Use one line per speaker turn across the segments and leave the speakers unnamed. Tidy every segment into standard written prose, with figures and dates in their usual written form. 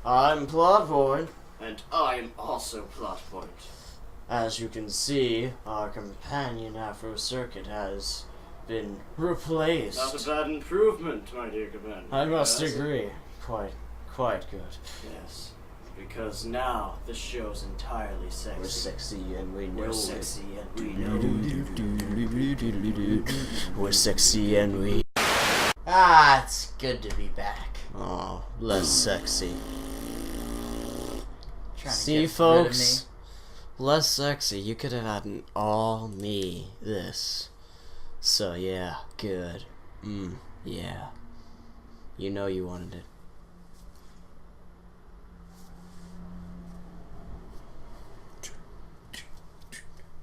I'm Plot Point.
And I'm also Plot Point.
As you can see, our companion Afro Circuit has been replaced.
Not a bad improvement, my dear companion.
I must agree. Quite good.
Yes. Because now the show's entirely sexy.
We're sexy and we know
We're
it.
sexy and we know it.
We're sexy and we...
Ah, it's good to be back.
Oh, less sexy.
Trying to
See,
get
folks? Less sexy. You could have had an all me this. So, yeah, good. Yeah. You know you wanted it.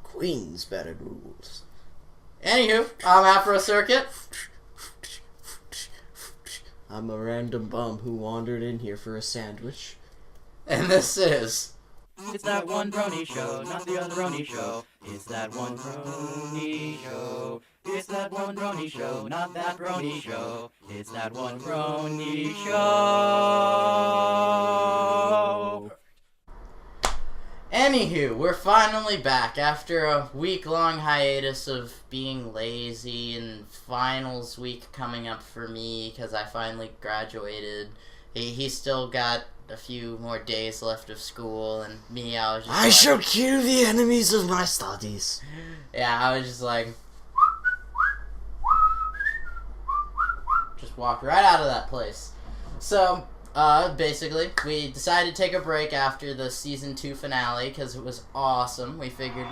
Queen's better rules.
Anywho, I'm Afro Circuit.
I'm a random bum who wandered in here for a sandwich.
And this is...
It's that one brony show, not the other brony show. It's that one brony show. It's that one brony show, not that brony show. It's that one brony show.
Anywho, we're finally back after a week-long hiatus of being lazy and finals week coming up for me because I finally graduated. He still got a few more days left of school, and me, I was just
I shall kill the enemies of my studies.
Yeah, I was just like... just walked right out of that place. So... basically, we decided to take a break after the season 2 finale because it was awesome. We figured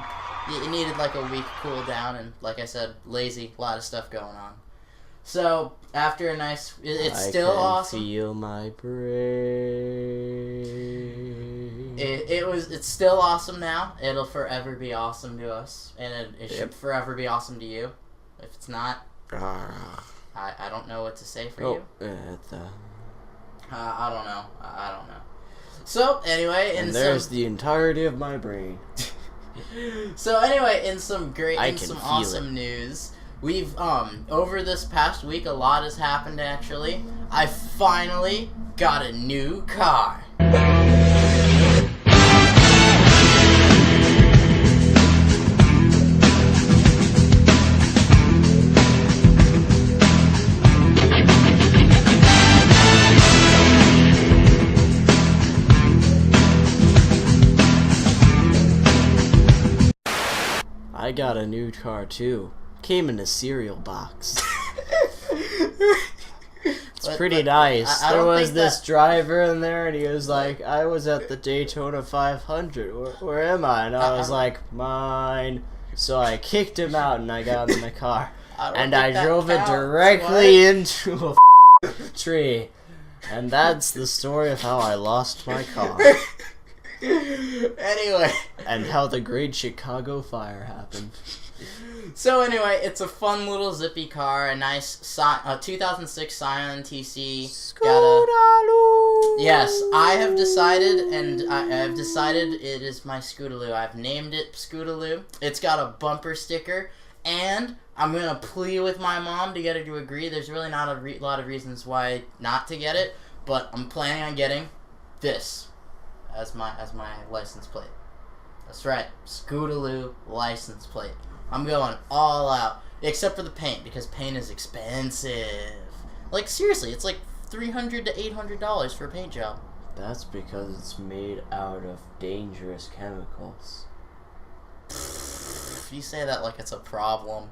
it needed like a week cool down, and like I said, lazy, a lot of stuff going on. So after a nice, it's still awesome.
I can feel my brain.
It's still awesome now. It'll forever be awesome to us, and it should forever be awesome to you. If it's not, I don't know what to say for you. I don't know. I don't know. So, anyway,
and there's the entirety of my brain.
So, anyway, in some awesome news, we've, over this past week, a lot has happened, actually. I finally got a new car.
I got a new car too. Came in a cereal box. It's pretty nice. There was this driver in there, and he was like, I was at the Daytona 500. Where am I? And I was like, mine. So I kicked him out, and I got in the car. And I drove it directly into a tree. And that's the story of how I lost my car.
Anyway.
And how the Great Chicago Fire happened.
So anyway, it's a fun little zippy car, a nice 2006 Scion TC. Yes, I have decided it is my Scootaloo. I've named it Scootaloo. It's got a bumper sticker, and I'm gonna plead with my mom to get her to agree. There's really not a lot of reasons why not to get it, but I'm planning on getting this as my license plate. That's right, Scootaloo license plate. I'm going all out, except for the paint, because paint is expensive. Like, seriously, it's like $300 to $800 for a paint job.
That's because it's made out of dangerous chemicals.
If you say that like it's a problem.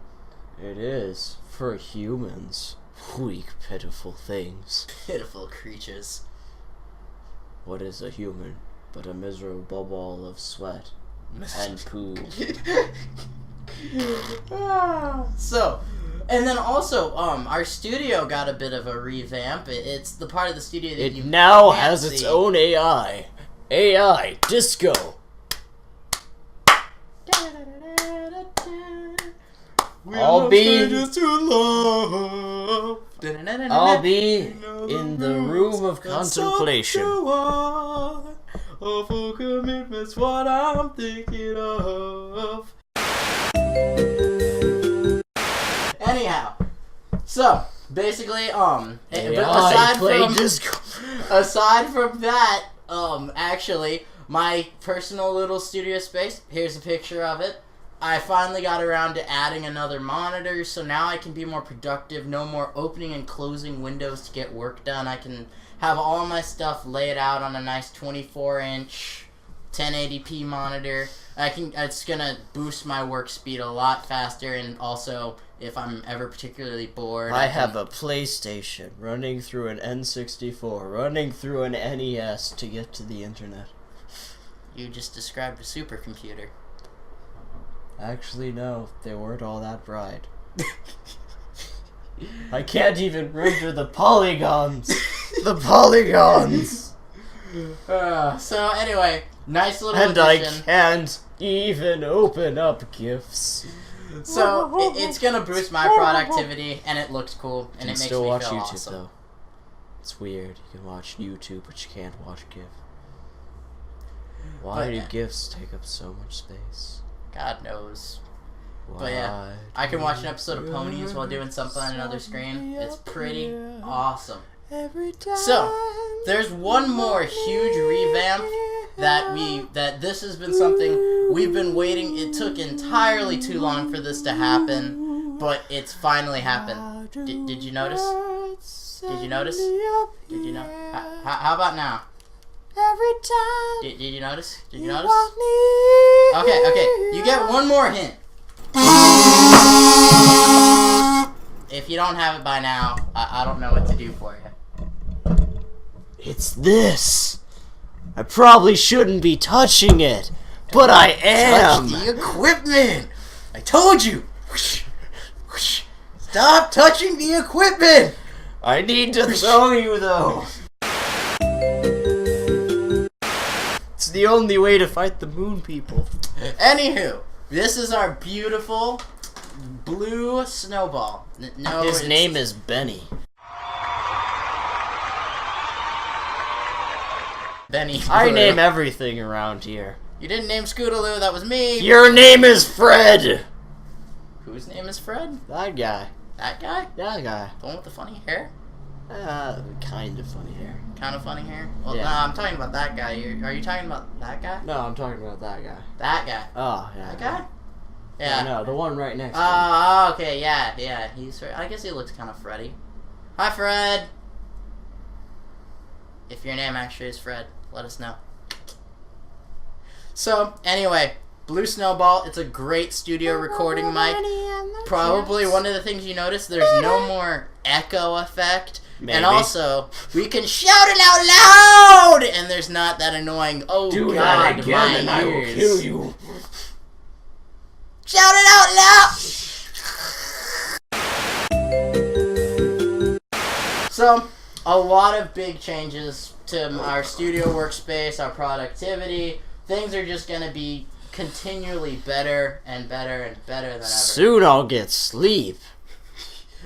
It is, for humans. Weak, pitiful things.
Pitiful creatures.
What is a human but a miserable ball of sweat and poo?
So, and then also, our studio got a bit of a revamp. It's the part of the studio that you
now
can't
has
see.
its own AI. AI Disco. I'll be in the room of contemplation.
Awful commitment's what I'm thinking of. Anyhow, so basically, aside from Aside from that, actually, my personal little studio space, here's a picture of it. I finally got around to adding another monitor, so now I can be more productive. No more opening and closing windows to get work done. I can have all my stuff laid out on a nice 24-inch 1080p monitor. It's gonna boost my work speed a lot faster, and also if I'm ever particularly bored,
I have a PlayStation running through an N64, running through an NES to get to the internet.
You just described a supercomputer.
Actually, no, they weren't all that bright. I can't even render the polygons. The polygons.
So anyway, nice little
And
addition.
I can't even open up GIFs.
So it's gonna boost my productivity, and it looks cool, and it makes me feel
watch YouTube
awesome.
though. It's weird. You can watch YouTube, but you can't watch GIF. Why do GIFs take up so much space?
God knows.
Why
But yeah, I can watch an episode of Ponies while doing something on another screen. It's pretty awesome.
Every time
So, there's one more huge revamp that this has been something we've been waiting. It took entirely too long for this to happen, but it's finally happened. Did you notice? Did you notice? Did you know? How about now?
Every time
Did you notice? Did you notice? Okay, you get one more hint. If you don't have it by now, I don't know what to do for you.
It's this. I probably shouldn't be touching it, but I am.
Touch the equipment! I told you! Stop touching the equipment!
I need to throw you though. It's the only way to fight the moon people.
Anywho, this is our beautiful blue snowball.
His name is Benny.
Benny.
I name everything around here.
You didn't name Scootaloo, that was me.
Your name is Fred.
Whose name is Fred?
That guy.
That guy?
That guy.
The one with the funny hair?
Kind of funny hair.
Kind of funny hair? Well,
Yeah.
no, I'm talking about that guy. Are you talking about that guy?
No, I'm talking about that guy.
That guy.
Oh, yeah.
That guy?
Yeah,
Yeah.
no, the one right next to him.
Oh, okay, yeah. I guess he looks kind of Freddy. Hi, Fred. If your name actually is Fred, let us know. So, anyway, Blue Snowball, it's a great studio recording mic. Probably one of the things you notice, there's no more echo effect.
Maybe.
And also, we can shout it out loud! And there's not that annoying, oh
Do
god,
that again and
my
I will
ears.
kill you.
Shout it out loud! So, a lot of big changes to our studio workspace, our productivity. Things are just going to be continually better and better and better than ever.
Soon I'll get sleep.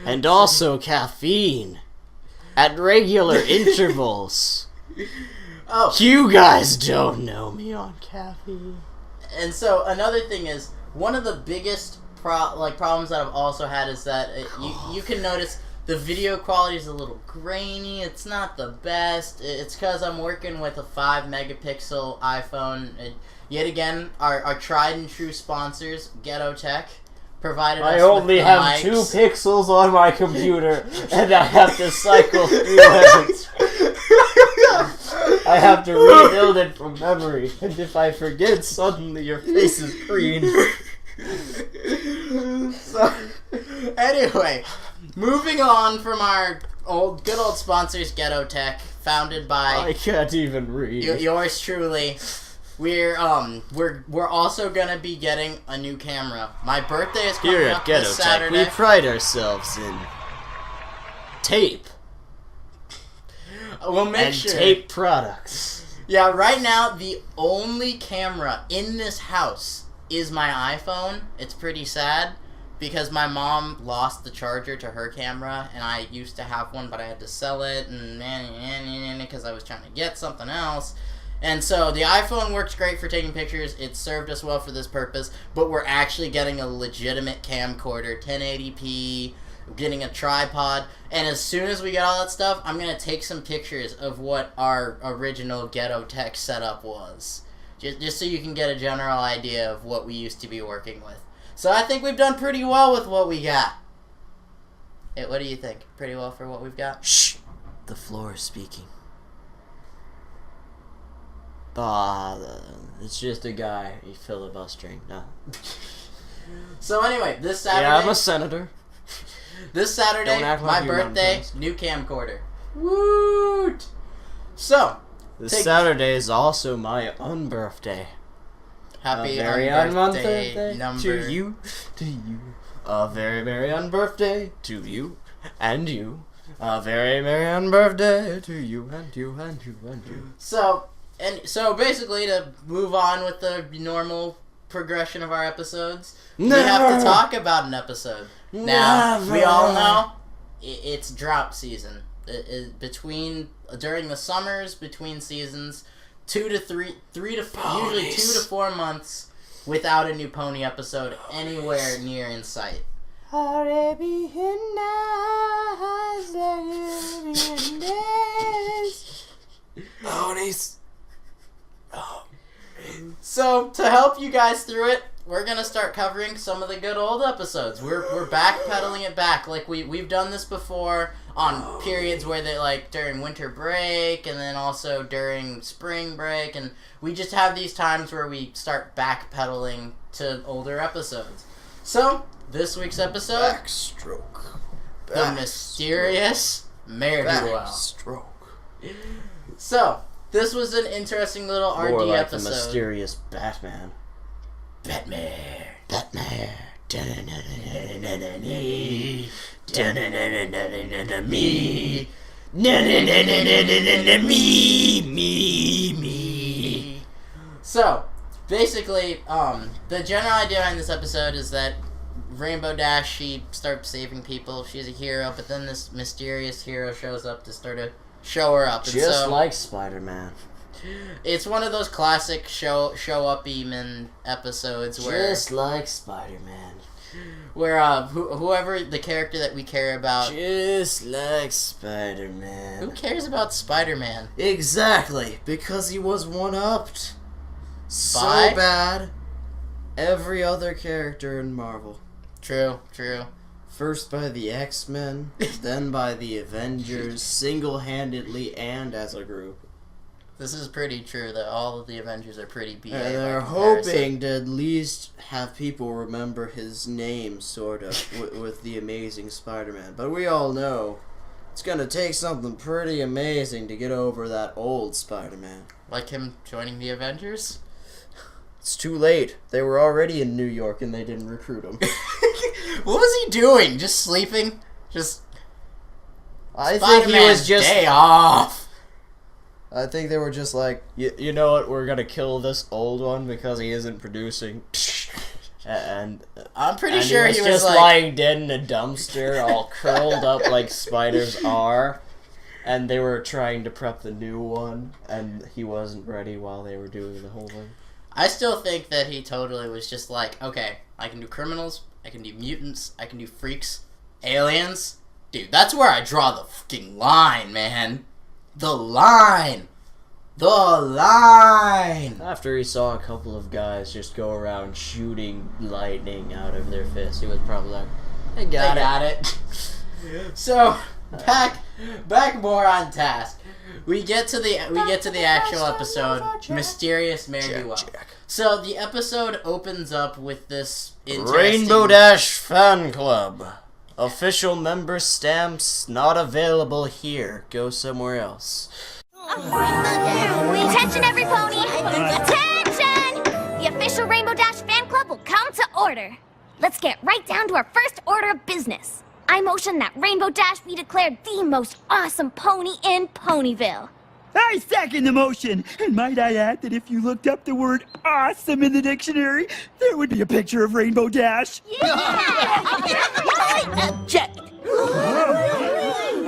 And also caffeine. At regular intervals.
Oh,
You guys don't know me on caffeine.
and so another thing is, one of the biggest problems that I've also had is that you can notice the video quality is a little grainy. It's not the best. It's because I'm working with a 5 megapixel iPhone. Yet again, our tried and true sponsors, Ghetto Tech, provided us
I only
with the
have
mics.
2 pixels on my computer, and I have to cycle through it. I have to rebuild it from memory, and if I forget, suddenly your face is green.
So, anyway, moving on from our good old sponsors, Ghetto Tech, founded by
I can't even read.
yours truly. We're also gonna be getting a new camera. My birthday is coming
Here
up
at Ghetto
this
Tech,
Saturday.
we pride ourselves in tape
We'll make
and
sure.
tape products.
Yeah, right now the only camera in this house is my iPhone. It's pretty sad because my mom lost the charger to her camera, and I used to have one, but I had to sell it, and because I was trying to get something else. And so the iPhone works great for taking pictures. It served us well for this purpose, but we're actually getting a legitimate camcorder, 1080p, getting a tripod, and as soon as we get all that stuff, I'm going to take some pictures of what our original ghetto tech setup was. Just so you can get a general idea of what we used to be working with. So I think we've done pretty well with what we got. Hey, what do you think? Pretty well for what we've got?
Shh! The floor is speaking. It's just a guy filibustering. No.
So anyway, this Saturday...
Yeah, I'm a senator.
This Saturday,
Don't act
my
like you're
birthday,
nonplussed.
new camcorder. Woot! So,
This Saturday is also my unbirthday.
happy
A very
unbirthday
unbirthday
number.
to you. A very, very unbirthday to you and you. A very, very unbirthday to you and you and you and you.
So basically, to move on with the normal progression of our episodes, we have to talk about an episode. Now, we all know it's drought season. During the summers, between seasons, 2 to 3 to usually 2 to 4 months without a new pony episode anywhere near in sight.
Ponies.
So, to help you guys through it, we're gonna start covering some of the good old episodes. We're backpedaling it back. Like we've done this before on periods where they like during winter break and then also during spring break, and we just have these times where we start backpedaling to older episodes. So, this week's episode,
Backstroke.
The Mysterious Mare Duel.
Backstroke.
So, this was an interesting little RD
More like
episode.
the mysterious Batman.
Batman.
Batman. Me.
So, basically, the general idea behind this episode is that Rainbow Dash, she starts saving people. She's a hero, but then this mysterious hero shows up to sort of show her up. And
Just
so,
like Spider-Man.
it's one of those classic show up Eamon episodes where
Just like Spider-Man.
Whoever the character that we care about.
Just like Spider-Man.
Who cares about Spider-Man?
Exactly, because he was one-upped. So
By?
bad. Every other character in Marvel.
True.
First by the X-Men, then by the Avengers, single-handedly and as a group.
This is pretty true that all of the Avengers are pretty BA.
And they're
by comparison.
hoping to at least have people remember his name, sort of, with the Amazing Spider-Man. But we all know it's gonna take something pretty amazing to get over that old Spider-Man.
Like him joining the Avengers?
It's too late. They were already in New York and they didn't recruit him.
What was he doing? Just sleeping?
I think he was just...
day off.
I think they were just like, you know what, we're gonna kill this old one because he isn't producing. And
I'm pretty sure
he was just
like
lying dead in a dumpster, all curled up like spiders are. And they were trying to prep the new one, and he wasn't ready while they were doing the whole thing.
I still think that he totally was just like, okay, I can do criminals, I can do mutants, I can do freaks, aliens. Dude, that's where I draw the fucking line, man. The line.
After he saw a couple of guys just go around shooting lightning out of their fists, he was probably like, I got it.
So, back more on task. We get to the actual episode, Mysterious Mare Duel. So the episode opens up with this interesting...
Rainbow Dash Fan Club. Official member stamps not available here. Go somewhere else.
Attention, every pony! Attention! The official Rainbow Dash fan club will come to order. Let's get right down to our first order of business. I motion that Rainbow Dash be declared the most awesome pony in Ponyville.
I second the motion, and might I add that if you looked up the word awesome in the dictionary, there would be a picture of Rainbow Dash.
I object.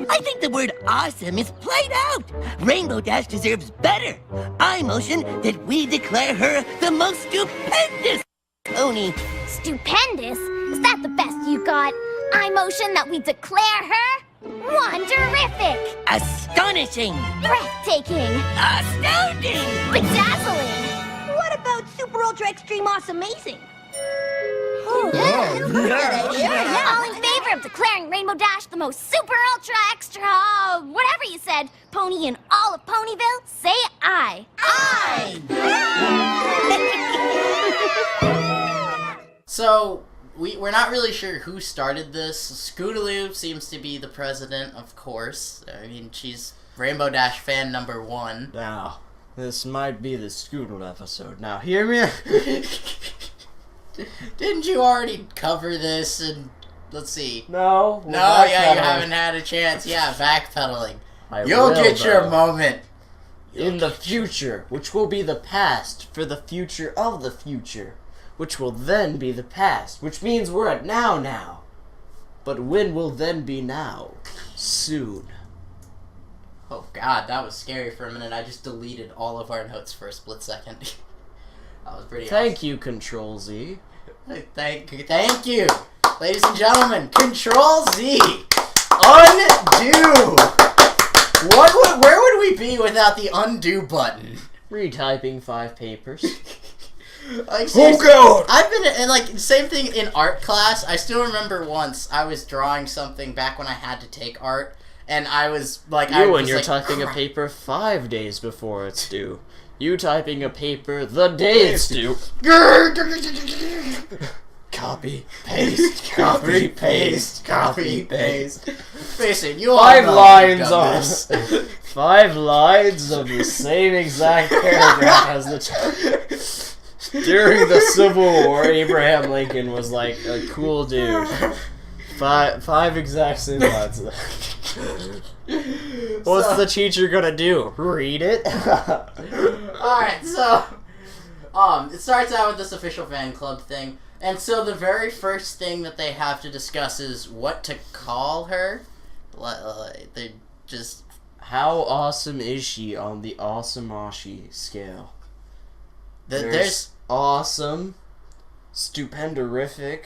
I think the word awesome is played out. Rainbow Dash deserves better. I motion that we declare her the most stupendous pony.
Stupendous? Is that the best you got? I motion that we declare her wonderific,
Astonishing!
breathtaking,
Astounding!
bedazzling.
What about super ultra extreme awesome amazing?
All in favor of declaring Rainbow Dash the most super ultra extra, whatever you said, pony in all of Ponyville, say aye. Aye!
So, we're not really sure who started this. Scootaloo seems to be the president, of course. I mean, she's Rainbow Dash fan number 1.
Now, this might be the Scoodle episode. Now, hear me?
Didn't you already cover this? And let's see.
No.
No, yeah, you haven't had a chance. Yeah, backpedaling. You'll get your moment.
In the future, which will be the past, for the future of the future, which will then be the past, which means we're at now. But when will then be now? Soon.
Oh god, that was scary for a minute. I just deleted all of our notes for a split second. That was pretty
Thank you, Control Z.
Thank you. Ladies and gentlemen, Control Z. Undo. Where would we be without the undo button?
Retyping 5 papers.
Like, oh god! I've been in, like, same thing in art class. I still remember once I was drawing something back when I had to take art, and I was like,
you're typing a paper 5 days before it's due. You typing a paper the day it's due. Copy, paste, copy, paste, copy, paste.
Face it, you all know
5 lines of the same exact paragraph as the. During the Civil War, Abraham Lincoln was like a cool dude. Five exact same lines. What's the teacher gonna do? Read it?
Alright, so it starts out with this official fan club thing. And so the very first thing that they have to discuss is what to call her. They just...
How awesome is she on the awesome-ashi scale? There's awesome, stupendorific,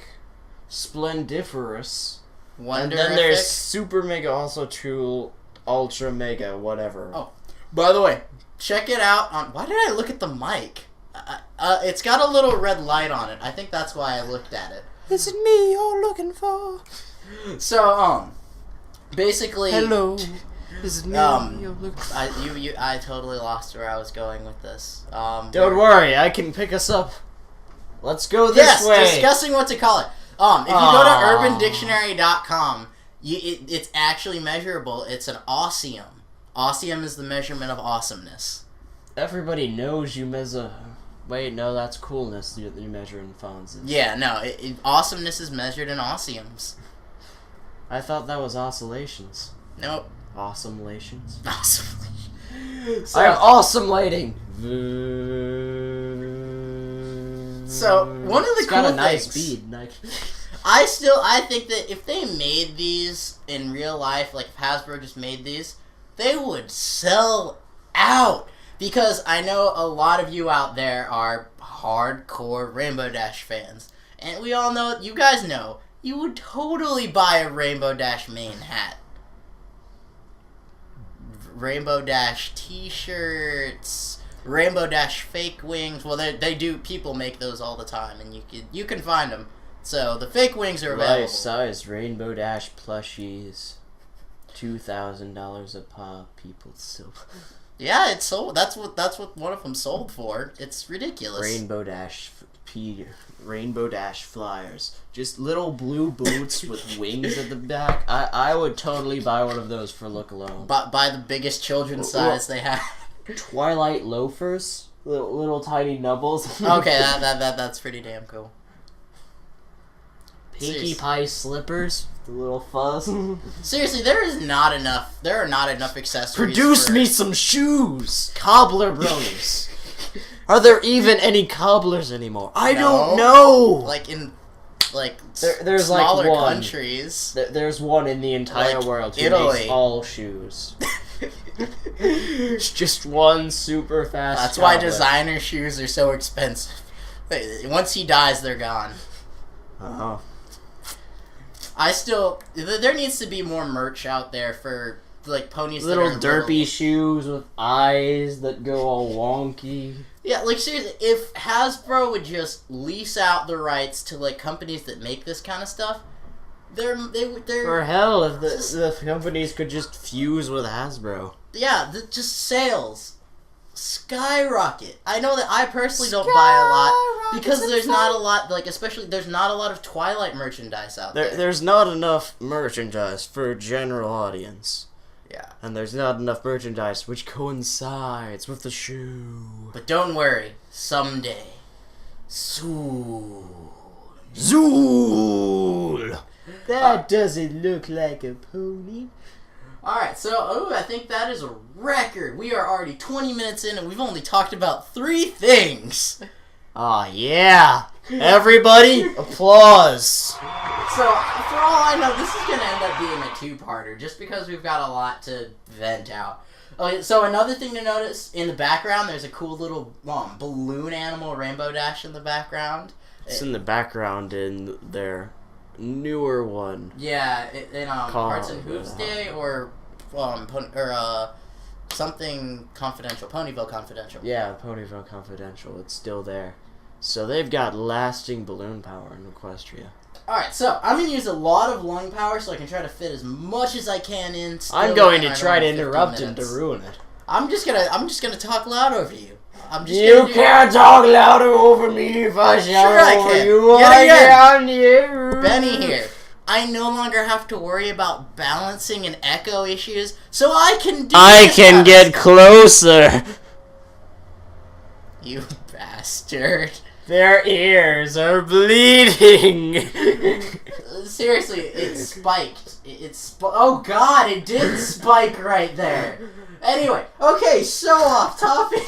splendiferous, and then there's super mega, also true, ultra mega, whatever.
Oh, by the way, check it out on... Why did I look at the mic? It's got a little red light on it. I think that's why I looked at it.
Is it me you're looking for?
So, basically...
Hello. Is it me you're looking for?
I totally lost where I was going with this.
Don't worry, I can pick us up. Let's go this way.
Yes, discussing what to call it. If you go to urbandictionary.com, it's actually measurable. It's an osseum. Osseum is the measurement of awesomeness.
Everybody knows you measure... Wait, no, that's coolness you measure in fonts.
Yeah, no, awesomeness is measured in osseums.
I thought that was oscillations.
Nope.
Awesomelations.
Awesomelations.
I'm awesomelating.
So, one of the cool
got a nice
things...
bead.
I think that if they made these in real life, like if Hasbro just made these, they would sell out. Because I know a lot of you out there are hardcore Rainbow Dash fans. And we all know, you guys know, you would totally buy a Rainbow Dash main hat. Rainbow Dash t-shirts, Rainbow Dash fake wings. Well, they do, people make those all the time, and you can find them. So, the fake wings are available.
Life-size Rainbow Dash plushies. $2,000 a pop. People still...
Yeah, it's sold. That's what one of them sold for. It's ridiculous.
Rainbow Dash flyers. Just little blue boots with wings at the back. I would totally buy one of those for look alone.
Buy the biggest children's size they have.
Twilight loafers, little tiny nubbles.
Okay, that's pretty damn cool.
Pinkie Pie slippers, the little fuzz.
Seriously, there are not enough accessories.
Produce me some shoes, cobbler bronies. Are there even any cobblers anymore? I don't know.
Like in,
there's
smaller
like one.
countries.
There's one in the entire world who
Italy.
makes all shoes. It's just one super fast.
That's why designer shoes are so expensive. Once he dies, they're gone.
Uh-huh.
There needs to be more merch out there for like ponies.
Little
that are
derpy shoes with eyes that go all wonky.
Yeah, like seriously, if Hasbro would just lease out the rights to like companies that make this kind of stuff, they're
or hell, if the companies could just fuse with Hasbro.
Yeah, just sales skyrocket. I know that I personally don't buy a lot because there's not a lot, like especially there's not a lot of Twilight merchandise out there.
There's not enough merchandise for a general audience.
Yeah.
And there's not enough merchandise which coincides with the show.
But don't worry, someday. Soon.
Zool! That doesn't look like a pony.
Alright, so, I think that is a record. We are already 20 minutes in and we've only talked about 3 things.
Aw, yeah. Everybody, applause.
So, for all I know, this is going to end up being a 2-parter, just because we've got a lot to vent out. Okay, so another thing to notice, in the background, there's a cool little balloon animal, Rainbow Dash, in the background.
It's in the background in their newer one.
Yeah, in Hearts and Hooves Day, or something Confidential, Ponyville Confidential.
Yeah, Ponyville Confidential, it's still there. So they've got lasting balloon power in Equestria.
Alright, so I'm going to use a lot of lung power so I can try to fit as much as I can in.
I'm going to try to interrupt him to ruin it.
I'm just gonna talk loud over you.
You can't talk louder over me if I shout over you. I can.
Benny here. I no longer have to worry about balancing and echo issues, so I can do
I can get closer.
You bastard.
Their ears are bleeding.
Seriously, it spiked. Oh god, it did spike right there. Anyway, okay, so off topic.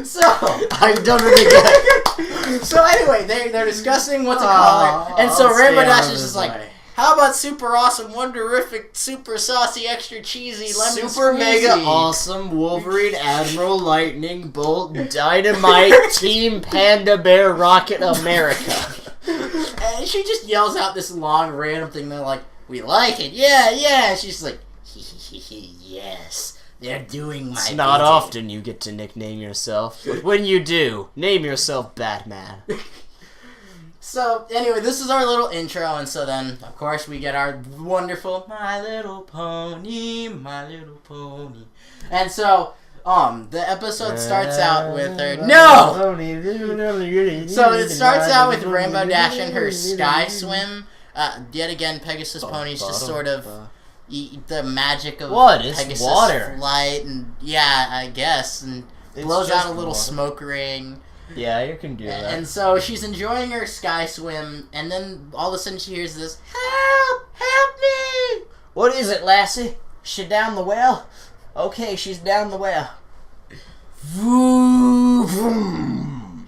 So
I've done it again.
So anyway, they're discussing what to call her, and so Rainbow Dash is just like, how about super awesome, wonderific, super saucy, extra cheesy, lemon
super
squeezy?
mega awesome Wolverine Admiral Lightning Bolt Dynamite Team Panda Bear Rocket America.
And she just yells out this long random thing. They're like, we like it, yeah, yeah. And she's like, yes. They're doing my
It's not
bidding.
often you get to nickname yourself, but when you do, name yourself Batman.
So, anyway, this is our little intro, and so then, of course, we get our wonderful My Little Pony, My Little Pony. And so, the episode starts out with her... No! So, it starts out with Rainbow Dash and her Sky Swim. Yet again, Pegasus Ponies just sort of... the magic of Pegasus
water?
flight, and yeah, I guess, and blows out a little smoke ring.
Yeah, you can do that.
And so she's enjoying her Sky Swim, and then all of a sudden she hears this, help! Help me!
What is it, lassie? She down the well? Okay, she's down the well. Vroom, vroom.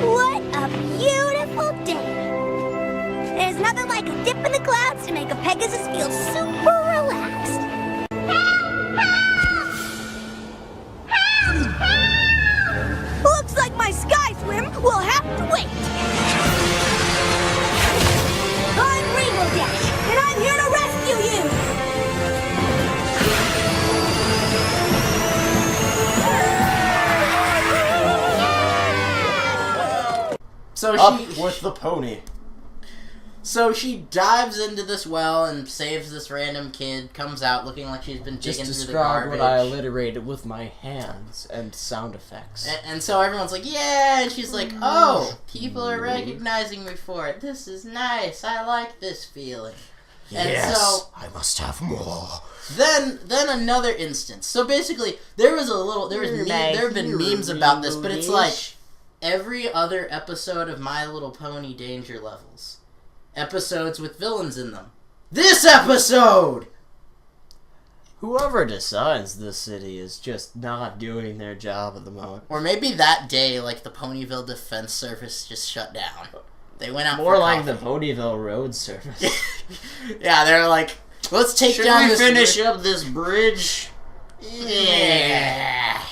What a beautiful day. There's nothing like a dip in the clouds to make a Pegasus feel super relaxed. Help! Help! Looks like my Sky Swim will have to wait. I'm Rainbow Dash, and I'm here to rescue you.
So
Up with the pony.
So she dives into this well and saves this random kid, comes out looking like she's been digging through the garbage.
Describe what I alliterated with my hands and sound effects.
And so everyone's like, yeah, and she's like, oh, people are recognizing me for it. This is nice. I like this feeling.
Yes,
and so,
I must have more.
Then another instance. So basically, there have been memes about this, but it's like every other episode of My Little Pony Danger Levels. Episodes with villains in them. This episode!
Whoever decides this city is just not doing their job at the moment.
Or maybe that day, like, the Ponyville Defense Service just shut down. They went out
more
for
like
coffee.
the Ponyville Road Service.
Yeah, they're like, let's take
Should
down
we
this...
finish up this bridge?
Yeah.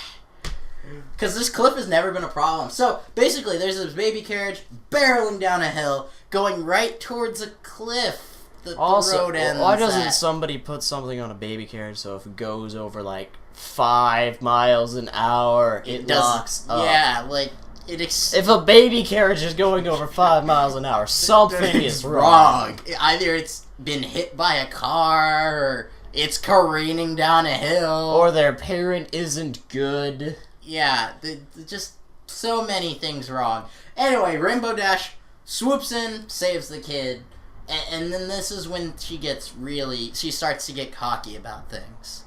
Because this cliff has never been a problem. So, basically, there's this baby carriage barreling down a hill, going right towards a cliff. The road ends
why doesn't somebody put something on a baby carriage so if it goes over, like, 5 miles an hour, it locks up?
Yeah, like,
if a baby carriage is going over 5 miles an hour, something is wrong.
Either it's been hit by a car, or it's careening down a hill.
Or their parent isn't good.
Yeah, just so many things wrong. Anyway, Rainbow Dash swoops in, saves the kid, and then this is when she starts to get cocky about things.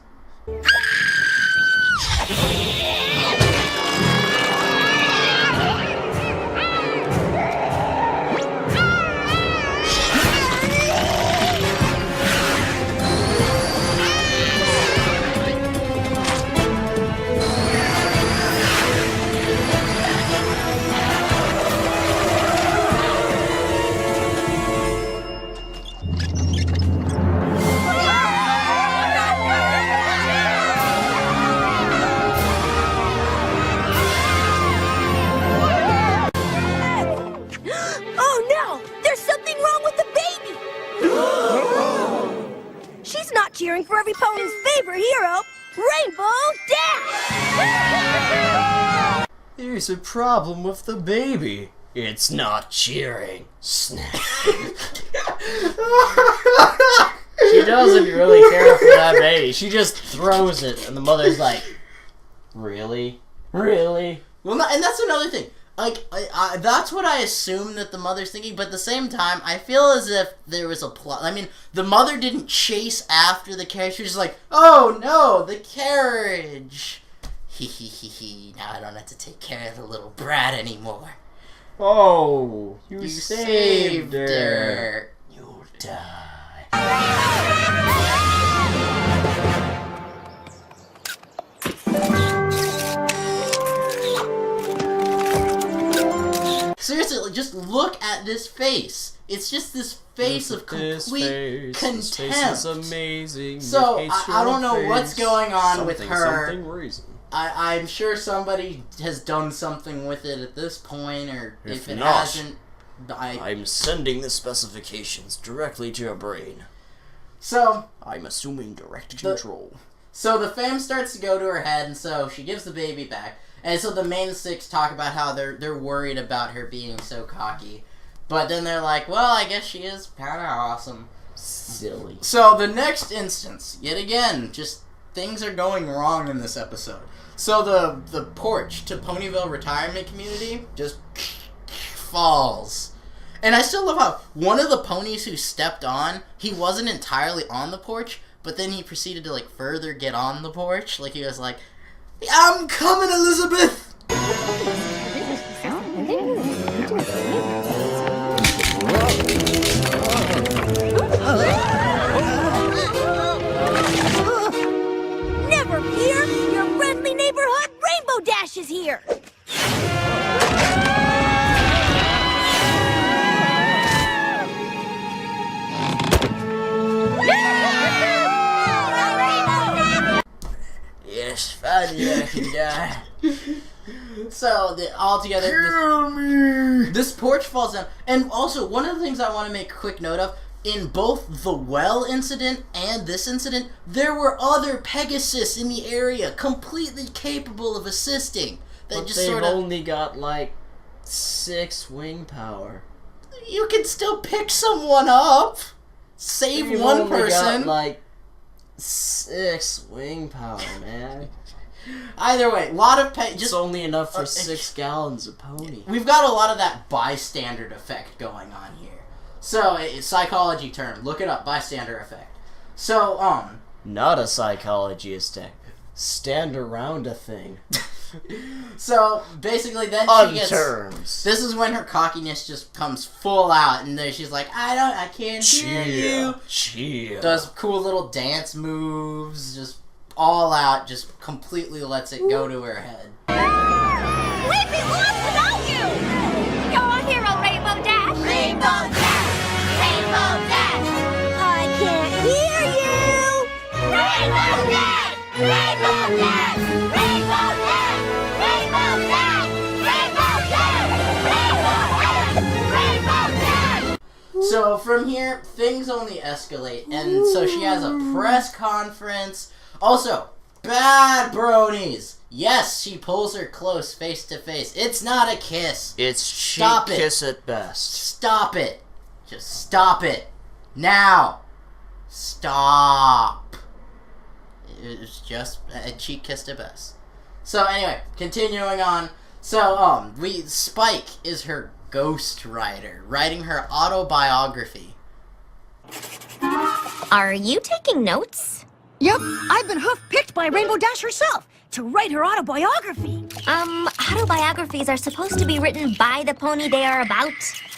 Cheering for every pony's favorite hero, Rainbow Dash!
There's a problem with the baby. It's not cheering. Snap. She doesn't really care for that baby. She just throws it, and the mother's like, really? Really?
Well, and that's another thing. Like, that's what I assume that the mother's thinking, but at the same time, I feel as if there was a plot. I mean, the mother didn't chase after the carriage. She was just like, oh no, the carriage. Now I don't have to take care of the little brat anymore.
Oh, you saved her.
You'll die. Seriously, just look at this face. It's just this face of complete contempt.
This face is amazing.
So, I don't know what's going on with her.
Reason.
I'm sure somebody has done something with it at this point, or if it
not,
hasn't...
I'm sending the specifications directly to your brain.
So...
I'm assuming direct control.
So the fame starts to go to her head, and so she gives the baby back. And so the main six talk about how they're worried about her being so cocky. But then they're like, well, I guess she is kind of awesome.
Silly.
So the next instance, yet again, just things are going wrong in this episode. So the porch to Ponyville Retirement Community just falls. And I still love how one of the ponies who stepped on, he wasn't entirely on the porch, but then he proceeded to, like, further get on the porch. Like, he was like, I'm coming, Elizabeth!
Never fear! Your friendly neighborhood Rainbow Dash is here!
Yes, finally I can die. So, altogether, this porch falls down. And also, one of the things I want to make a quick note of, in both the well incident and this incident, there were other Pegasus in the area, completely capable of assisting.
But they've only got, like, 6 wing power.
You can still pick someone up. Save one person.
Got, like, 6 wing power, man.
Either way, a lot of
it's only enough for 6 gallons of pony.
We've got a lot of that bystander effect going on here. So, it's a psychology term. Look it up, bystander effect. So,
Not a psychology effect. Stand around a thing.
So, basically, then she gets...
terms.
This is when her cockiness just comes full out, and then she's like, I can't hear you.
Cheer.
Does cool little dance moves, just all out, just completely lets it go to her head.
We'd be lost without you! You're a hero, Rainbow Dash! Rainbow Dash! Rainbow Dash!
I can't hear you!
Rainbow Dash! Rainbow Dash! Rainbow Dash! Rainbow
So from here, things only escalate, and so she has a press conference. Also, bad bronies. Yes, she pulls her close, face to face. It's not a kiss.
It's
Stop
cheek
it.
kiss at best.
Stop it. Just stop it. Now. Stop. It's just a cheek kiss at best. So anyway, continuing on. So, Spike is her ghostwriter, writing her autobiography.
Are you taking notes?
Yep, I've been hoof-picked by Rainbow Dash herself to write her autobiography.
Autobiographies are supposed to be written by the pony they are about.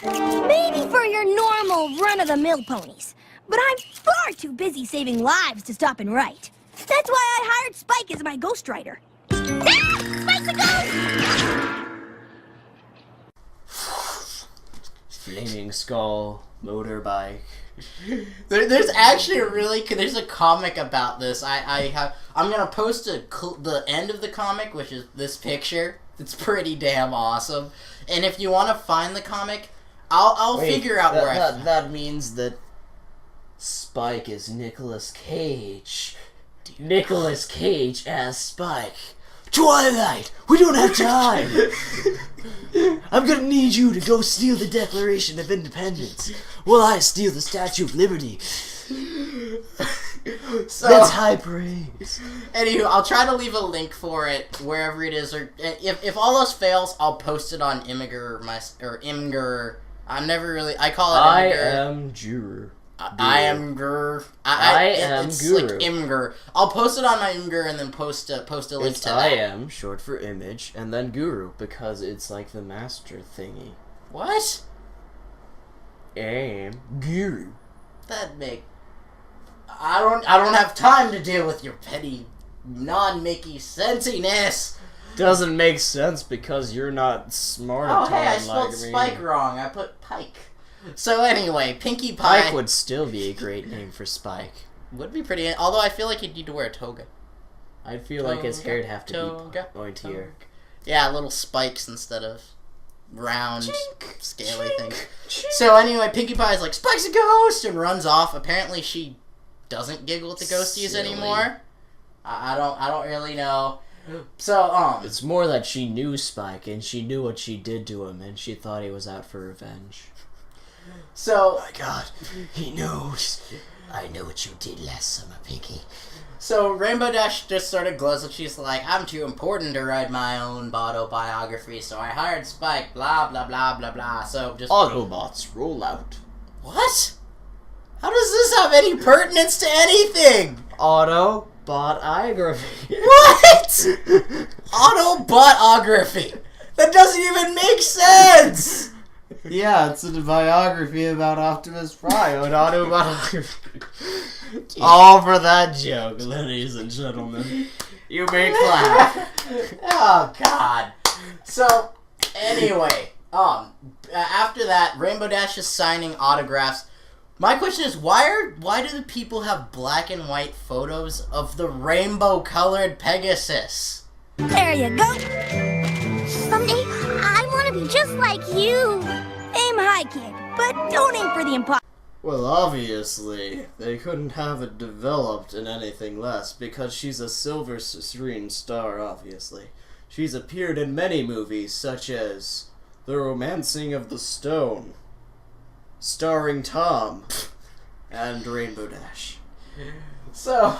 Maybe for your normal run-of-the-mill ponies. But I'm far too busy saving lives to stop and write. That's why I hired Spike as my ghostwriter.
Ah! Spike's a ghost!
Flaming skull, motorbike.
There's actually there's a comic about this. I'm gonna post the end of the comic, which is this picture. It's pretty damn awesome. And if you want to find the comic, I'll figure out where
that means that Spike is Nicolas Cage. Nicolas Cage as Spike. Twilight, we don't have time. I'm gonna need you to go steal the Declaration of Independence while I steal the Statue of Liberty.
So,
that's high praise.
Anywho, I'll try to leave a link for it wherever it is, or if all else fails, I'll post it on Imgur or Imgur. I call it Imgur.
I am Guru.
I am Gur. It's
Guru.
Like Imgur. I'll post it on my Imgur and then post a link to that.
I am short for image, and then Guru because it's like the master thingy.
What?
I am Guru.
I don't have time to deal with your petty, non-Mickey sensiness.
Doesn't make sense because you're not smart at
hey, I
like
spelled
me.
Spike wrong. I put Pike. So anyway, Pinkie Pie
Pike would still be a great name for Spike.
Would be pretty. Although I feel like he'd need to wear a toga.
I'd feel like his hair'd have to be pointier.
Yeah, little spikes instead of round, scaly things. So anyway, Pinkie Pie's like, Spike's a ghost, and runs off. Apparently she doesn't giggle at the ghosties anymore. I don't really know. So,
It's more that she knew Spike, and she knew what she did to him, and she thought he was out for revenge.
So...
Oh my god, he knows. I know what you did last summer, Pinkie.
So, Rainbow Dash just sort of glows, and she's like, I'm too important to write my own autobiography, so I hired Spike, blah, blah, blah, blah, blah. So, just...
Autobots, roll out.
What? How does this have any pertinence to anything?
Autobotography.
What? Autobotography. That doesn't even make sense.
Yeah, it's a biography about Optimus Prime, an autobiography. All for that joke, ladies and gentlemen. You may clap.
Oh, God. So, anyway, after that, Rainbow Dash is signing autographs. My question is, why do the people have black and white photos of the rainbow-colored Pegasus?
There you go.
Someday, I want to be just like you.
Aim high, kid, but don't aim for the impossible.
Well, obviously, they couldn't have it developed in anything less, because she's a silver screen star, obviously. She's appeared in many movies, such as The Romancing of the Stone, starring Tom, and Rainbow Dash.
So,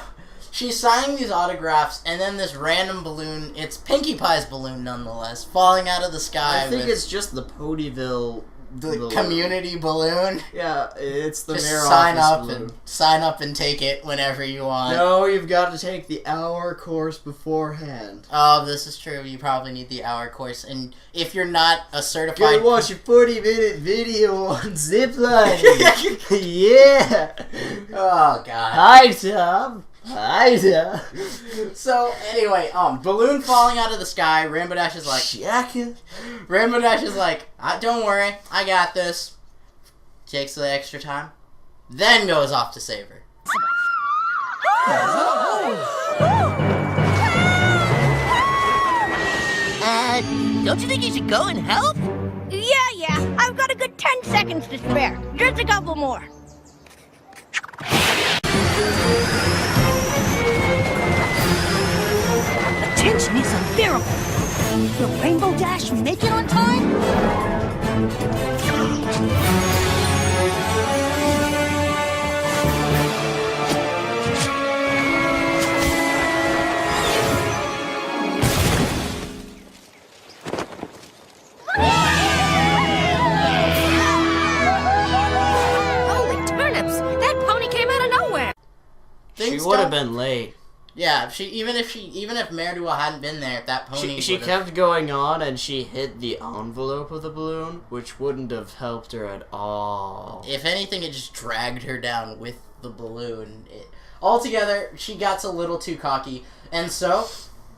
she's signing these autographs, and then this random balloon, it's Pinkie Pie's balloon nonetheless, falling out of the sky.
I think it's just the Ponyville
the community balloon.
Yeah, it's the
Just
mayor
sign
office
up
balloon.
and sign up and take it whenever you want.
No, you've got to take the hour course beforehand.
Oh, this is true. You probably need the hour course, and if you're not a certified,
Gotta watch a 40-minute video on ziplining. Yeah.
Oh God.
Hi, Tom. Hi, Tom.
So anyway, balloon falling out of the sky. Rainbow Dash is like, Rainbow Dash is like, don't worry, I got this. Takes the extra time, then goes off to save her.
Don't you think you should go and help?
Yeah, I've got a good 10 seconds to spare. Just a couple more. The tension is unbearable. Will Rainbow Dash make it on time?
Holy turnips! That pony came out of nowhere!
She would have been late.
Yeah, even if Mare Duel hadn't been there, if that pony
She kept going on and she hit the envelope of the balloon, which wouldn't have helped her at all.
If anything, it just dragged her down with the balloon. Altogether, she got a little too cocky, and so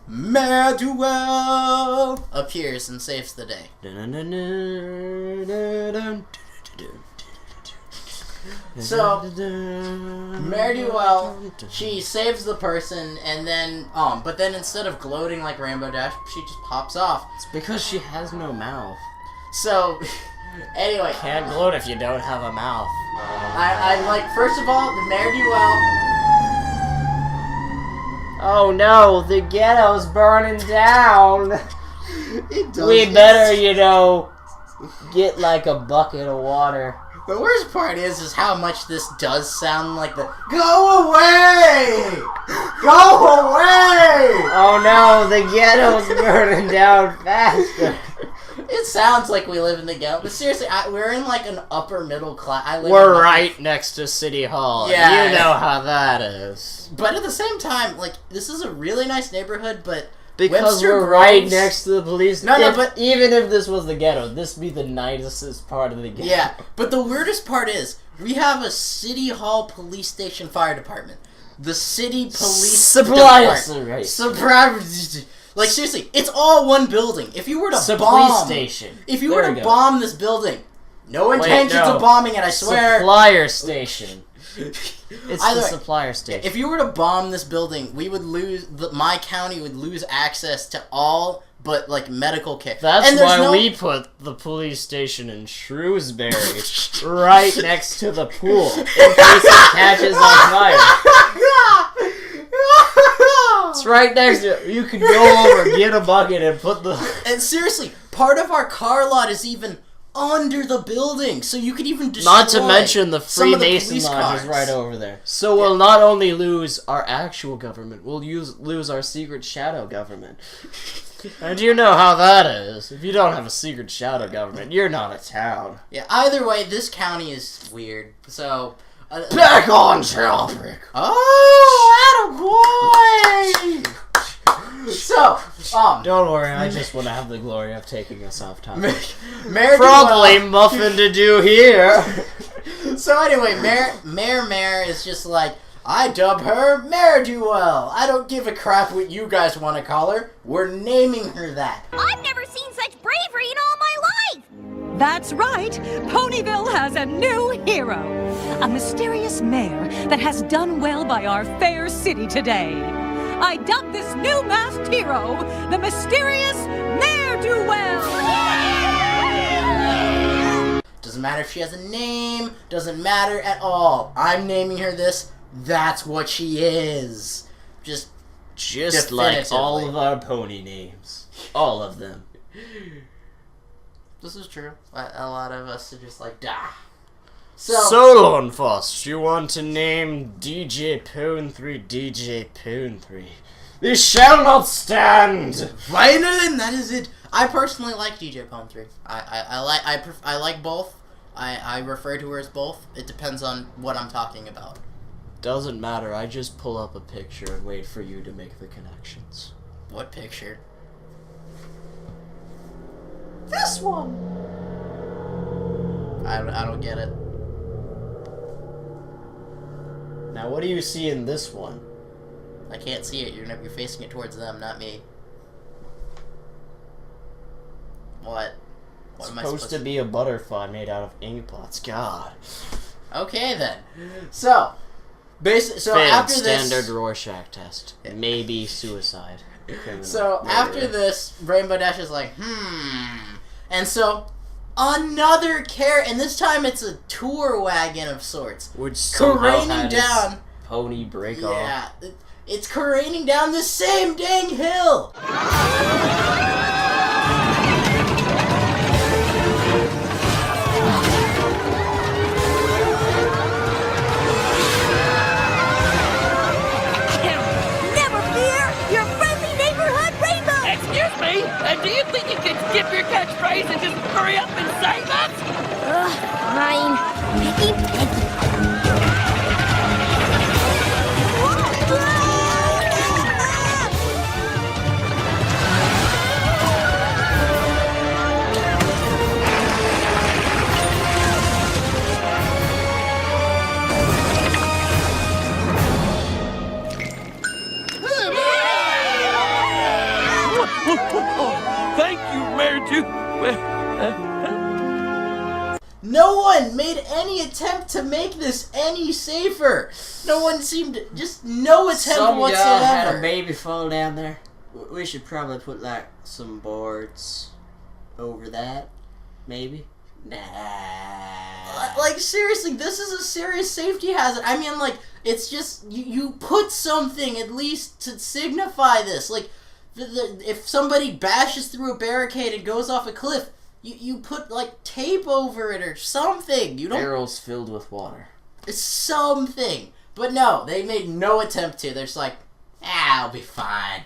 Mare Duel appears and saves the day. So, Mare Duel, she saves the person, and then, but then instead of gloating like Rainbow Dash, she just pops off.
It's because she has no mouth.
So, anyway.
Can't gloat if you don't have a mouth.
I like, first of all, the Mare Duel.
Oh no, the ghetto's burning down.
It does.
We better, get like a bucket of water.
The worst part is how much this does sound like the go away! Go away!
Oh no, the ghetto's burning down faster.
It sounds like we live in the ghetto, but seriously, we're in like an upper middle class.
We're right next to City Hall.
Yeah.
You know how that is.
But at the same time, like, this is a really nice neighborhood, but
because
Webster
we're right
Groves-
next to the police.
No, but
even if this was the ghetto, this would be the nicest part of the ghetto.
yeah. But the weirdest part is we have a City Hall police station fire department. The city police
Supply
Surprise! Like seriously, it's all one building. If you were to
police station.
If you were to bomb this building, no intentions of bombing it. I swear.
Supplier station. It's
Either
the
way,
supplier station.
If you were to bomb this building, we would lose. My county would lose access to all but like medical care.
That's why we put the police station in Shrewsbury, right next to the pool, in case it catches on fire. It's right next to it. You could go over, get a bucket, and put the.
And seriously, part of our car lot is even under the building, so you could even destroy.
Not to mention the Freemason
police
lodge
cars.
is right over there. So we'll not only lose our actual government, we'll lose our secret shadow government. And you know how that is. If you don't have a secret shadow government, you're not a town.
Yeah. Either way, this county is weird. So.
Back on topic.
Oh, attaboy! So,
don't worry, I just want to have the glory of taking us off topic.
Mare
Probably muffin to do here.
So anyway, Mare is just like, I dub her Mare Duel. I don't give a crap what you guys want to call her. We're naming her that.
I've never seen such bravery in all my life!
That's right, Ponyville has a new hero. A mysterious mare that has done well by our fair city today. I dub this new masked hero, the mysterious Mare Duel.
Doesn't matter if she has a name, doesn't matter at all. I'm naming her this, that's what she is. Just
like all of our pony names. All of them.
This is true. A lot of us are just like, dah.
So Lon Foss, you want to name DJ Pone 3 DJ Pone 3. This shall not stand!
Finally, that is it. I personally like DJ Pone 3. I like both. I refer to her as both. It depends on what I'm talking about.
Doesn't matter, I just pull up a picture and wait for you to make the connections.
What picture?
This one!
I don't get it.
Now what do you see in this one?
I can't see it. You're facing it towards them, not me. What?
It's supposed to be a butterfly made out of ink pots. God.
Okay then. So, after this,
standard Rorschach test. Maybe suicide.
So after this, Rainbow Dash is like, and so another carrot, and this time it's a tour wagon of sorts.
Which somehow
careening
had
down.
its pony break off.
Yeah, it's careening down the same dang hill.
Never fear, your friendly neighborhood rainbow!
Excuse me? Do you think you could skip your catchphrase and just hurry up and save us?
Ugh, fine. Picky, picky.
Thank you, Mare Ju.
No one made any attempt to make this any safer. No one seemed to, just no attempt
Some guy
whatsoever.
had a baby fall down there. We should probably put like some boards over that, maybe. Nah.
Like seriously, this is a serious safety hazard. I mean, like it's just you put something at least to signify this. Like if somebody bashes through a barricade and goes off a cliff, you put like tape over it or something. You don't.
Barrels filled with water.
Something. But no, they made no attempt to. They're just like, I'll be fine.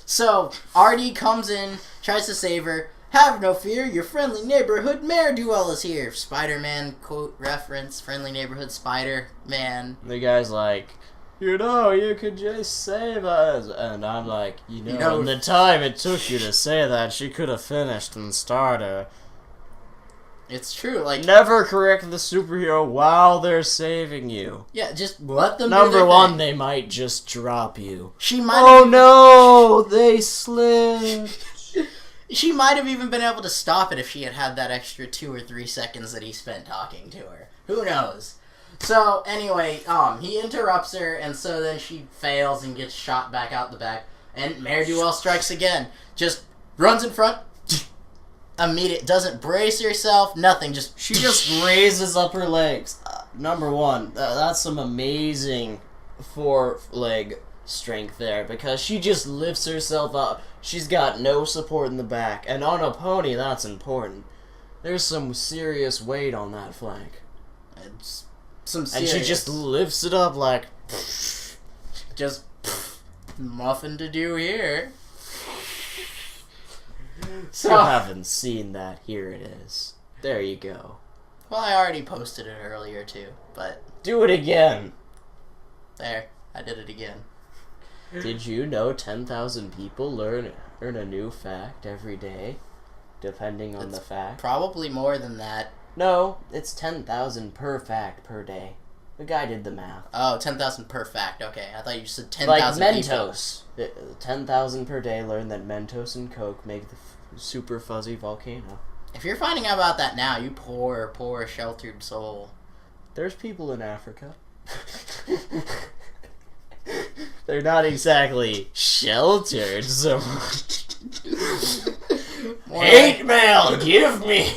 So Artie comes in, tries to save her. Have no fear, your friendly neighborhood ne'er-do-well is here. Spider-Man quote reference, friendly neighborhood Spider-Man.
The guy's like, you could just save us. And I'm like, in the time it took you to say that, she could have finished and started.
It's true, like...
Never correct the superhero while they're saving you.
Yeah, just let them
Number one, they might just drop you.
She might
no, they slipped.
She might have even been able to stop it if she had had that extra 2 or 3 seconds that he spent talking to her. Who knows? So, anyway, he interrupts her, and so then she fails and gets shot back out the back. And Ne'er-do-well strikes again. Just runs in front. Immediate. Doesn't brace herself. Nothing.
She just raises up her legs. Number one, that's some amazing foreleg strength there, because she just lifts herself up. She's got no support in the back, and on a pony, that's important. There's some serious weight on that flank.
It's some serious.
And she just lifts it up like...
Just... Nothing to do here.
So, you haven't seen that. Here it is. There you go.
Well, I already posted it earlier, too, but...
Do it again!
There. I did it again.
Did you know 10,000 people learn a new fact every day, depending on the fact?
Probably more than that.
No, it's 10,000 per fact per day. The guy did the math.
Oh, 10,000 per fact. Okay, I thought you said 10,000
like Mentos. 10,000 per day learn that Mentos and Coke make the super fuzzy volcano.
If you're finding out about that now, you poor, poor sheltered soul.
There's people in Africa. They're not exactly sheltered so much. Hate mail, give me!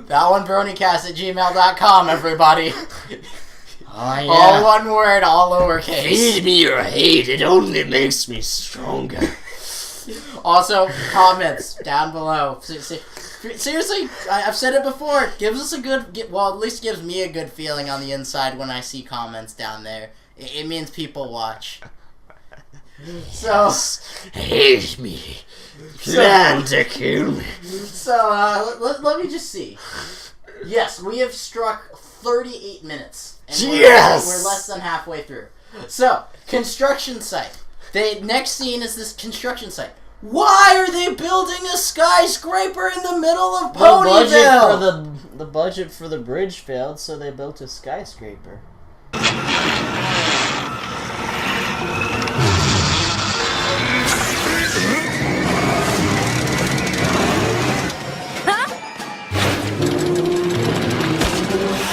That one bronycast@gmail.com, everybody.
Oh, yeah.
All one word, all lowercase.
Feed me your hate, it only makes me stronger.
Also, comments down below. Seriously, I've said it before. Gives us a good, well, at least gives me a good feeling on the inside when I see comments down there. It means people watch. So,
hate me. Plan to kill me.
So, let me just see. Yes, we have struck 38 minutes. And
yes!
We're less than halfway through. So, construction site. The next scene is this construction site. Why are they building a skyscraper in the middle of Ponyville?
The budget for the bridge failed, so they built a skyscraper.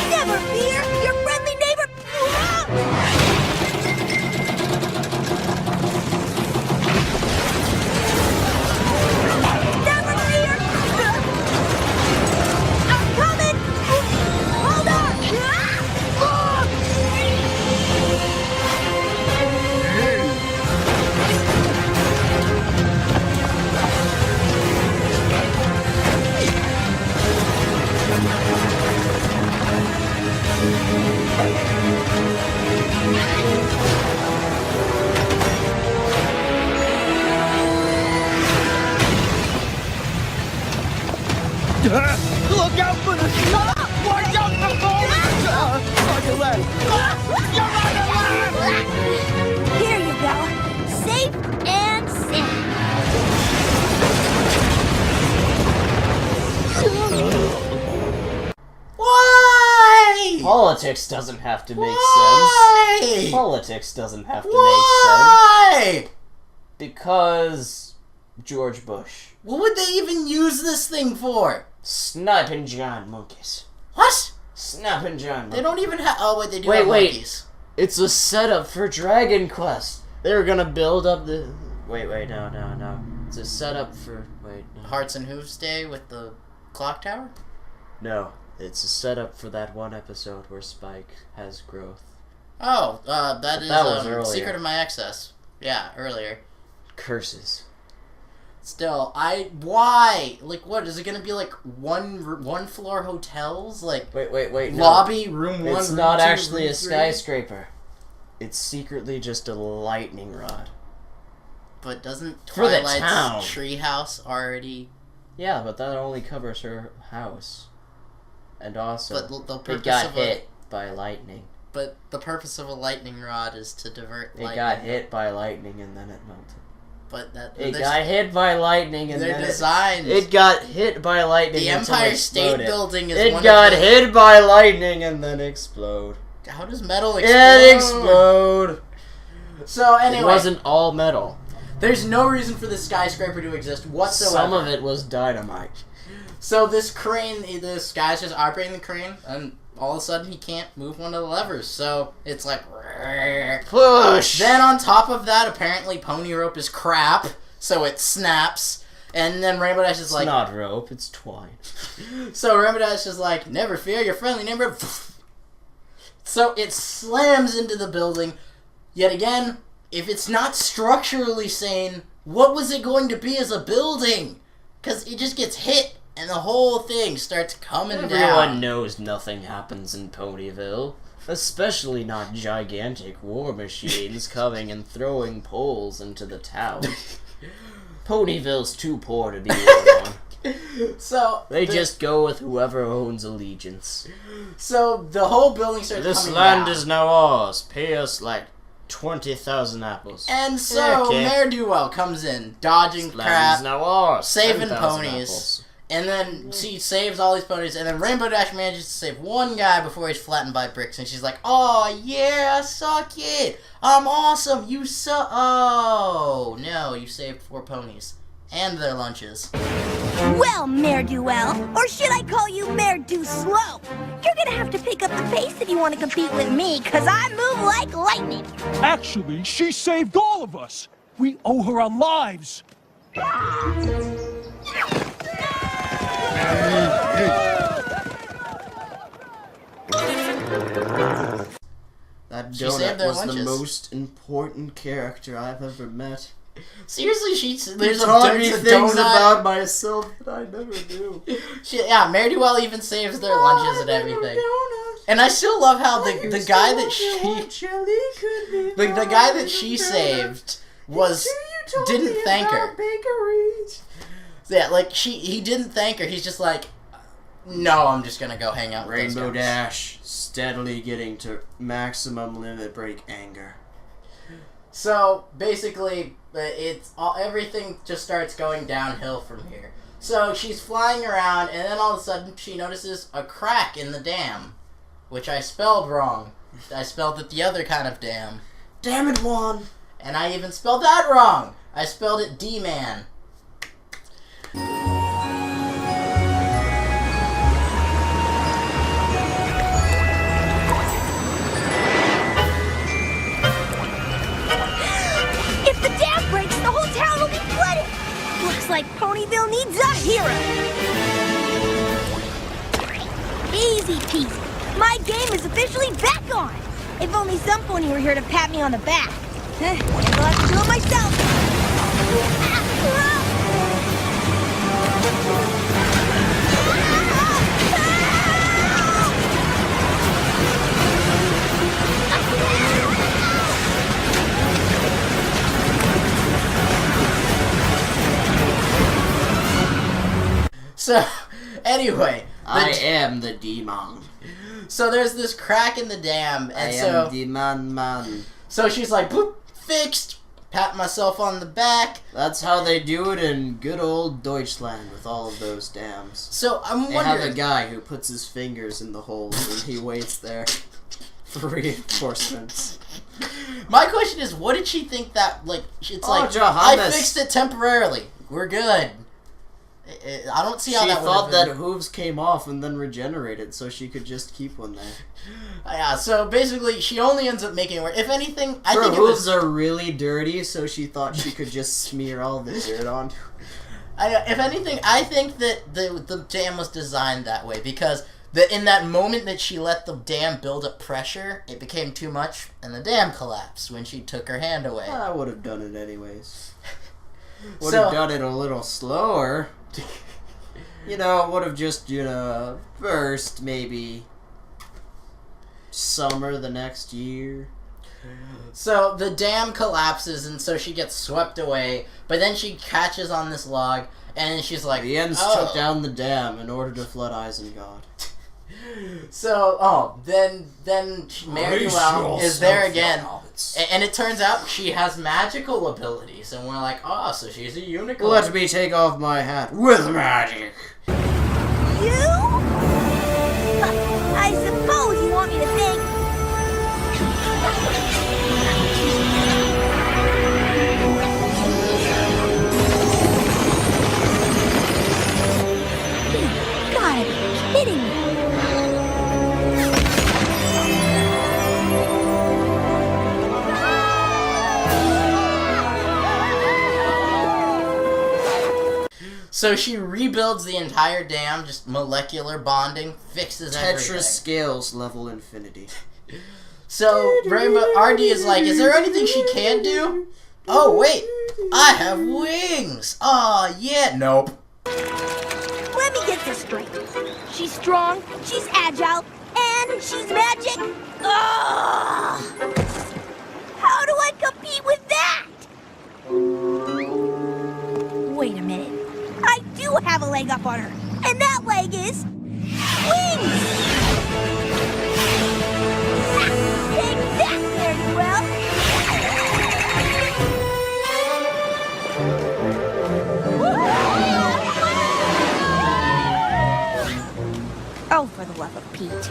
Never fear, your friendly neighbor... Never fear!
Politics doesn't have to make
Why?
sense. Politics doesn't have to
Why?
make sense. Because George Bush.
What would they even use this thing for?
Sniping giant monkeys.
What?
Sniping giant monkeys.
They don't even have... Oh, wait, they do have monkeys.
It's a setup for Dragon Quest. They were gonna build up the... Wait, no. It's a setup for... Wait, no.
Hearts and Hooves Day with the clock tower?
No. It's a setup for that one episode where Spike has growth.
Oh, that
was earlier.
Secret of My Excess. Yeah, earlier.
Curses.
Still, why? Like, what, is it gonna be like one floor hotels? Like,
wait, no.
Lobby, room 1,
It's
room
not
2,
actually
room
a
3?
skyscraper. It's secretly just a lightning rod.
But doesn't
For the
Twilight's
town.
treehouse already...
Yeah, but that only covers her house. And also,
But the
it
purpose
got
of
hit by lightning.
But the purpose of a lightning rod is to divert lightning.
It got hit by lightning and then it melted.
But that...
It got hit by lightning and
they're
then
designed...
it got hit by lightning
The
until
Empire
it
State
exploded.
Building is
It
one
got
of the...
hit by lightning and then explode.
How does metal explode?
It explode!
So, anyway...
It wasn't all metal.
There's no reason for this skyscraper to exist whatsoever.
Some of it was dynamite.
So this crane, this guy's just operating the crane, and all of a sudden he can't move one of the levers. So it's like...
Push!
Then on top of that, apparently pony rope is crap, so it snaps. And then Rainbow Dash is
It's
like...
not rope, it's twine.
So Rainbow Dash is like, never fear, your friendly neighbor. So it slams into the building. Yet again, if it's not structurally sane, what was it going to be as a building? Because it just gets hit, and the whole thing starts coming down.
Everyone knows nothing happens in Ponyville. Especially not gigantic war machines coming and throwing poles into the town. Ponyville's too poor to be one.
So
They just go with whoever owns allegiance.
So the whole building starts
This
coming
land
down.
is now ours. Pay us like 20,000 apples.
And so
Okay.
Mayor Duell comes in, dodging
This land
crap,
is now ours.
saving
10,000
ponies.
apples.
And then she saves all these ponies, and then Rainbow Dash manages to save one guy before he's flattened by bricks, and she's like, "Oh yeah, suck it! I'm awesome! You suck!" Oh no, you saved 4 ponies. And their lunches.
Well, Mayor Duell, or should I call you Mayor Do Slow? You're gonna have to pick up the pace if you want to compete with me, cause I move like lightning.
Actually, she saved all of us. We owe her our lives.
That
She saved
donut
their
was
lunches.
the most important character I've ever met.
Seriously, there's
He taught
a
me
there's a
things
donut.
about myself that I never knew.
Yeah, Mayor Duell even saves their lunches and everything. And I still love how the guy that the guy that she saved didn't thank her. Yeah, like he didn't thank her. He's just like, no, I'm just gonna go hang out with those
Rainbow
guys.
Dash steadily getting to maximum limit break anger.
So basically, everything just starts going downhill from here. So she's flying around, and then all of a sudden she notices a crack in the dam, which I spelled wrong. I spelled it the other kind of dam.
Damn it, Juan!
And I even spelled that wrong. I spelled it D-man.
If the dam breaks, the whole town will be flooded. Looks like Ponyville needs a hero. Easy peasy. My game is officially back on. If only some pony were here to pat me on the back. Guess I'll have to do it myself.
So, anyway.
I am the demon.
So there's this crack in the dam, and
I
so...
am demon man.
So she's like, boop, fixed. pat myself on the back.
That's how they do it in good old Deutschland with all of those dams.
So I'm
They
wondering...
have a guy who puts his fingers in the holes and he waits there for reinforcements.
My question is, what did she think that, like, it's like,
Johannes.
I fixed it temporarily. We're good. I don't see how that would have
She thought that hooves came off and then regenerated, so she could just keep one there.
Yeah, so basically, she only ends up making it work. If anything, I
Her
think
hooves are really dirty, so she thought she could just smear all the dirt on.
If anything, I think that the dam was designed that way because in that moment that she let the dam build up pressure, it became too much, and the dam collapsed when she took her hand away.
I would have done it anyways. Would have done it a little slower. You know, would have just, first maybe summer the next year.
So the dam collapses, and so she gets swept away, but then she catches on this log, and she's like,
The Ents took down the dam in order to flood Isengard.
So, then Mare-Duell is there again, and it turns out she has magical abilities, and we're like, oh, so she's a unicorn.
Let me take off my hat with magic.
You? I suppose you want me to think. You gotta be kidding me.
So she rebuilds the entire dam, just molecular bonding, fixes everything.
Tetrascales level infinity.
So Rainbow RD is like, is there anything she can do? Oh wait, I have wings. Aw, yeah. Nope.
Let me get this straight. She's strong, she's agile, and she's magic. Ugh! How do I compete with that? Wait a minute. I do have a leg up on her, and that leg is wings. Take that, Mare-Duell. Oh, for the love of Pete.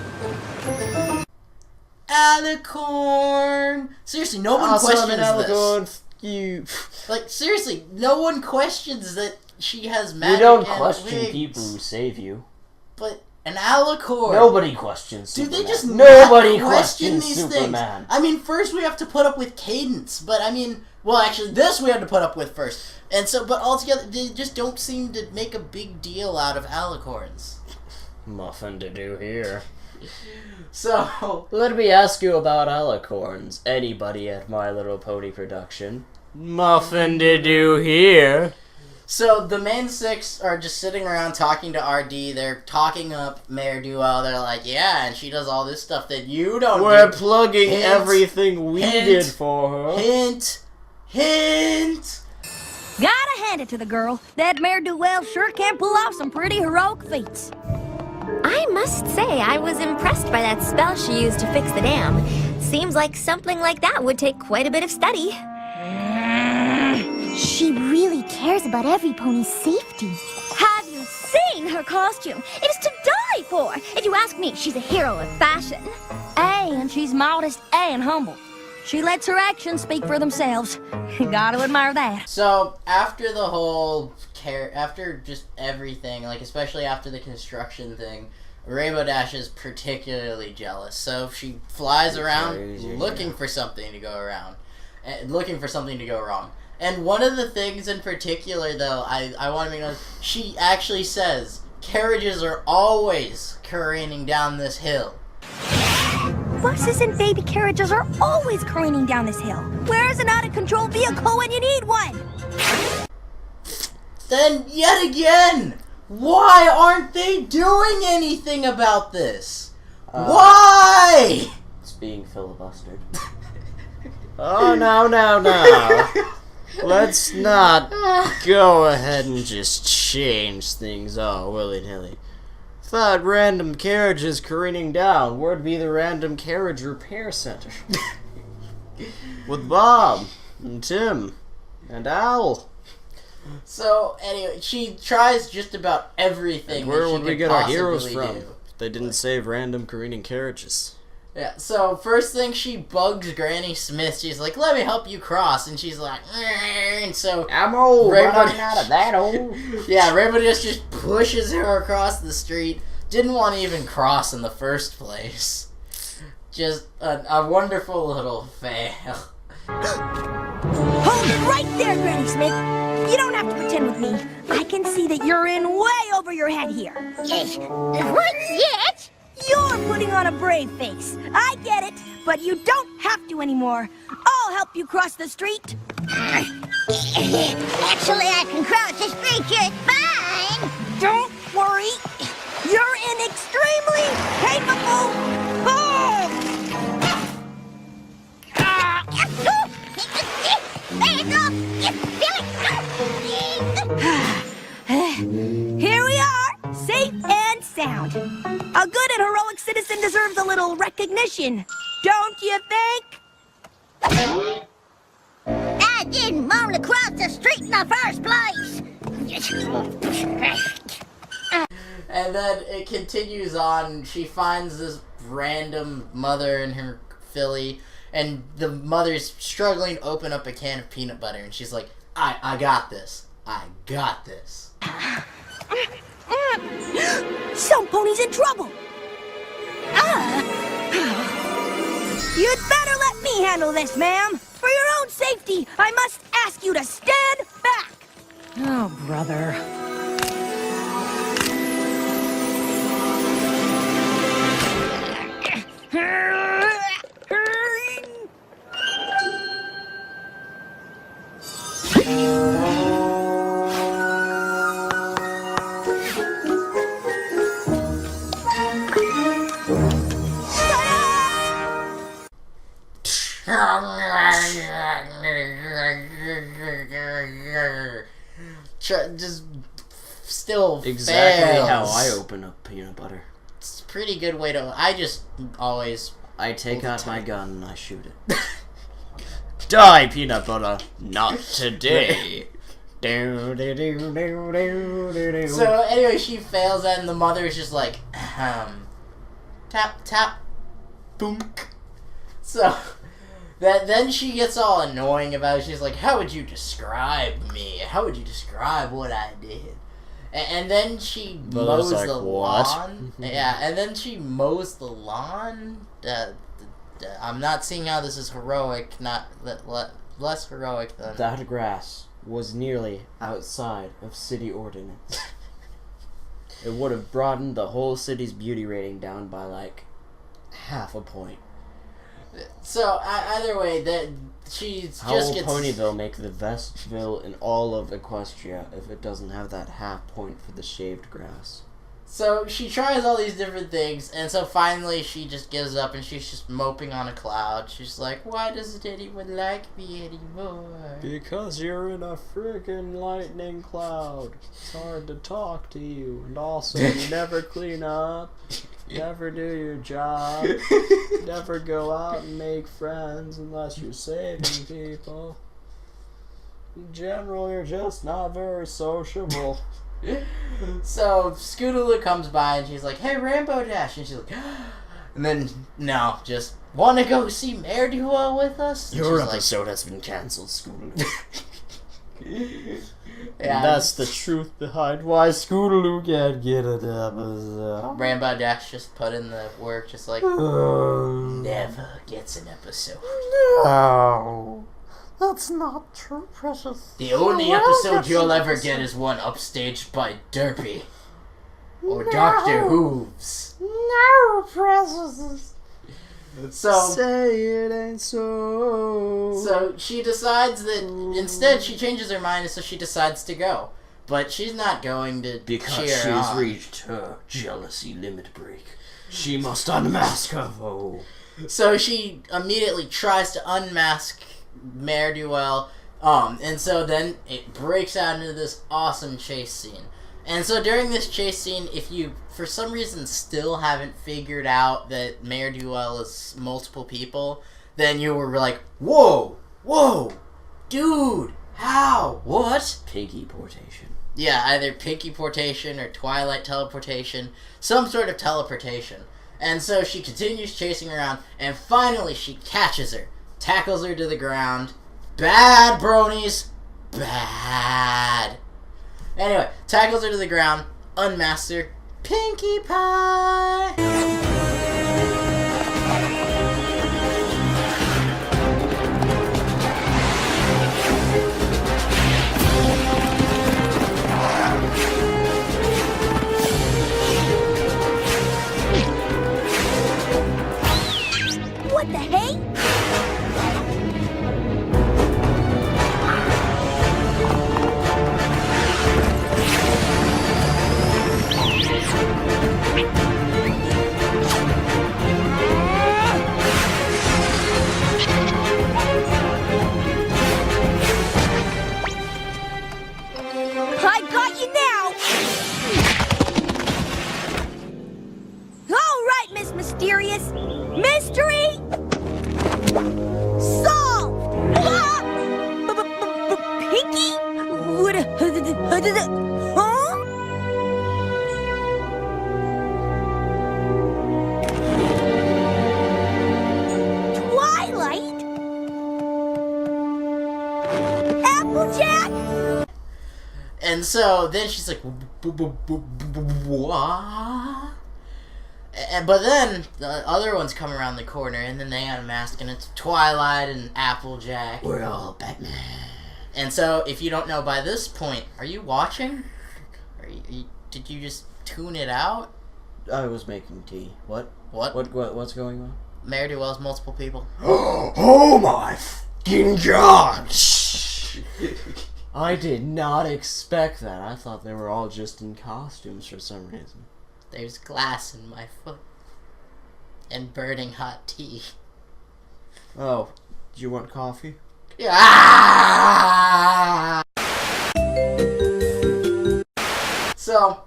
Alicorn. Seriously, no one questions this.
You.
Like, seriously, no one questions that she has magic.
You don't
and
question
wings.
people who save you.
But an alicorn.
Nobody questions
Do
Superman.
they just
Nobody
not question
questions
these
Superman.
things? I mean, first we have to put up with cadence, but I mean, well, actually, this we had to put up with first. And so, but altogether, they just don't seem to make a big deal out of alicorns.
Muffin to do here.
So,
Let me ask you about alicorns. Anybody at My Little Pony Production? Muffin to do here.
So the main six are just sitting around talking to RD. They're talking up Mare-Duell. They're like, yeah, and she does all this stuff that you don't
We're
do.
plugging
Hint,
everything we
hint,
did for her.
Hint. Hint.
Gotta hand it to the girl. That Mare-Duell sure can pull off some pretty heroic feats.
I must say, I was impressed by that spell she used to fix the dam. Seems like something like that would take quite a bit of study.
She really cares about every pony's safety. Have you seen her costume? It is to die for. If you ask me, she's a hero of fashion. And she's modest and humble. She lets her actions speak for themselves. Gotta admire that.
So after the whole after just everything, like especially after the construction thing, Rainbow Dash is particularly jealous. So she flies around looking for something to go wrong. And one of the things in particular, though, I want to make note, she actually says, carriages are always careening down this hill.
Buses and baby carriages are always careening down this hill. Where is an out-of-control vehicle when you need one?
Then, yet again, why aren't they doing anything about this? Why?
It's being filibustered. Oh, no. Let's not go ahead and just change things all willy-nilly. Thought random carriages careening down. Where'd be the random carriage repair center? With Bob. and Tim, and Al.
So, anyway, she tries just about everything.
And where
that she
would we
could
get our heroes
possibly
from?
do.
They didn't save random careening carriages.
Yeah, so first thing she bugs Granny Smith. She's like, let me help you cross. And she's like, and so...
I'm old,
Rainbow...
but I'm not that old.
Yeah, Rainbow Dash just pushes her across the street. Didn't want to even cross in the first place. Just a wonderful little fail.
Hold it right there, Granny Smith. You don't have to pretend with me. I can see that you're in way over your head here.
What's it?
You're putting on a brave face. I get it, but you don't have to anymore. I'll help you cross the street.
Actually, I can cross the street just fine.
Don't worry. You're in extremely capable form. Here we are, safe and sound. A good and heroic citizen deserves a little recognition, don't you think?
I didn't want to cross the street in the first place.
And then it continues on. She finds this random mother in her filly, and the mother's struggling to open up a can of peanut butter, and she's like, I got this. I got this.
Some pony's in trouble. You'd better let me handle this, ma'am. For your own safety, I must ask you to stand back.
Oh, brother.
Just still
Exactly
fails.
how I open up peanut butter.
It's a pretty good way to... I just always...
I take out my gun and I shoot it. Die, peanut butter! Not today!
So anyway, she fails that, and the mother is just like, tap, tap, boom. So then she gets all annoying about it. She's like, how would you describe me? How would you describe what I did? And then she mows
like,
the
what?
lawn. Yeah, and then she mows the lawn. I'm not seeing how this is heroic, not less heroic than...
That grass was nearly outside of city ordinance. It would have broadened the whole city's beauty rating down by like half a point.
So either way, that she's
How
just
will
gets...
Ponyville make the best ville in all of Equestria if it doesn't have that half point for the shaved grass?
So she tries all these different things, and so finally she just gives up, and she's just moping on a cloud. She's like, why doesn't anyone like me anymore?
Because you're in a friggin' lightning cloud. It's hard to talk to you, and also you never clean up, never do your job, never go out and make friends unless you're saving people. In general, you're just not very sociable.
So Scootaloo comes by and she's like, hey, Rainbow Dash, and she's like, and then no, just want to go see Mare Duel with us? And
Your
she's
episode has been cancelled, Scootaloo.
Yeah,
That's the truth behind why Scootaloo can't get an episode.
Rainbow Dash just put in the work, just like never gets an episode.
No, that's not true, Precious.
The only episode you'll ever get is one upstaged by Derpy or Dr. Hooves.
No, Precious.
So
Say it ain't so.
So she decides that instead she changes her mind, and so she decides to go. But she's not going to
Because
cheer
she's
on.
reached her jealousy limit break, she must unmask her foe.
So she immediately tries to unmask Mare Duel, and so then it breaks out into this awesome chase scene. And so during this chase scene, if you, for some reason, still haven't figured out that Mare Duel is multiple people, then you were like, whoa, whoa, Dude, how? What?
Pinky portation.
Yeah, either pinky portation or twilight teleportation. Some sort of teleportation. And so she continues chasing around, and finally she catches her. Tackles her to the ground. Bad, bronies. Bad. Anyway, tackles her to the ground, unmasks her. Pinkie Pie!
What the hey? I got you now! All right, Miss Mysterious. Mystery solved! Ah! Pinky? Huh? Twilight? Applejack?
And so then she's like, what? But then the other ones come around the corner, and then they unmask, and it's Twilight and Applejack.
We're all Batman.
And so, if you don't know by this point, are you watching? Did you just tune it out?
I was making tea. What? What's going on?
Mare Duell's multiple people.
Oh my fucking god! I did not expect that. I thought they were all just in costumes for some reason.
There's glass in my foot. And burning hot tea.
Oh, do you want coffee?
Yeah. So,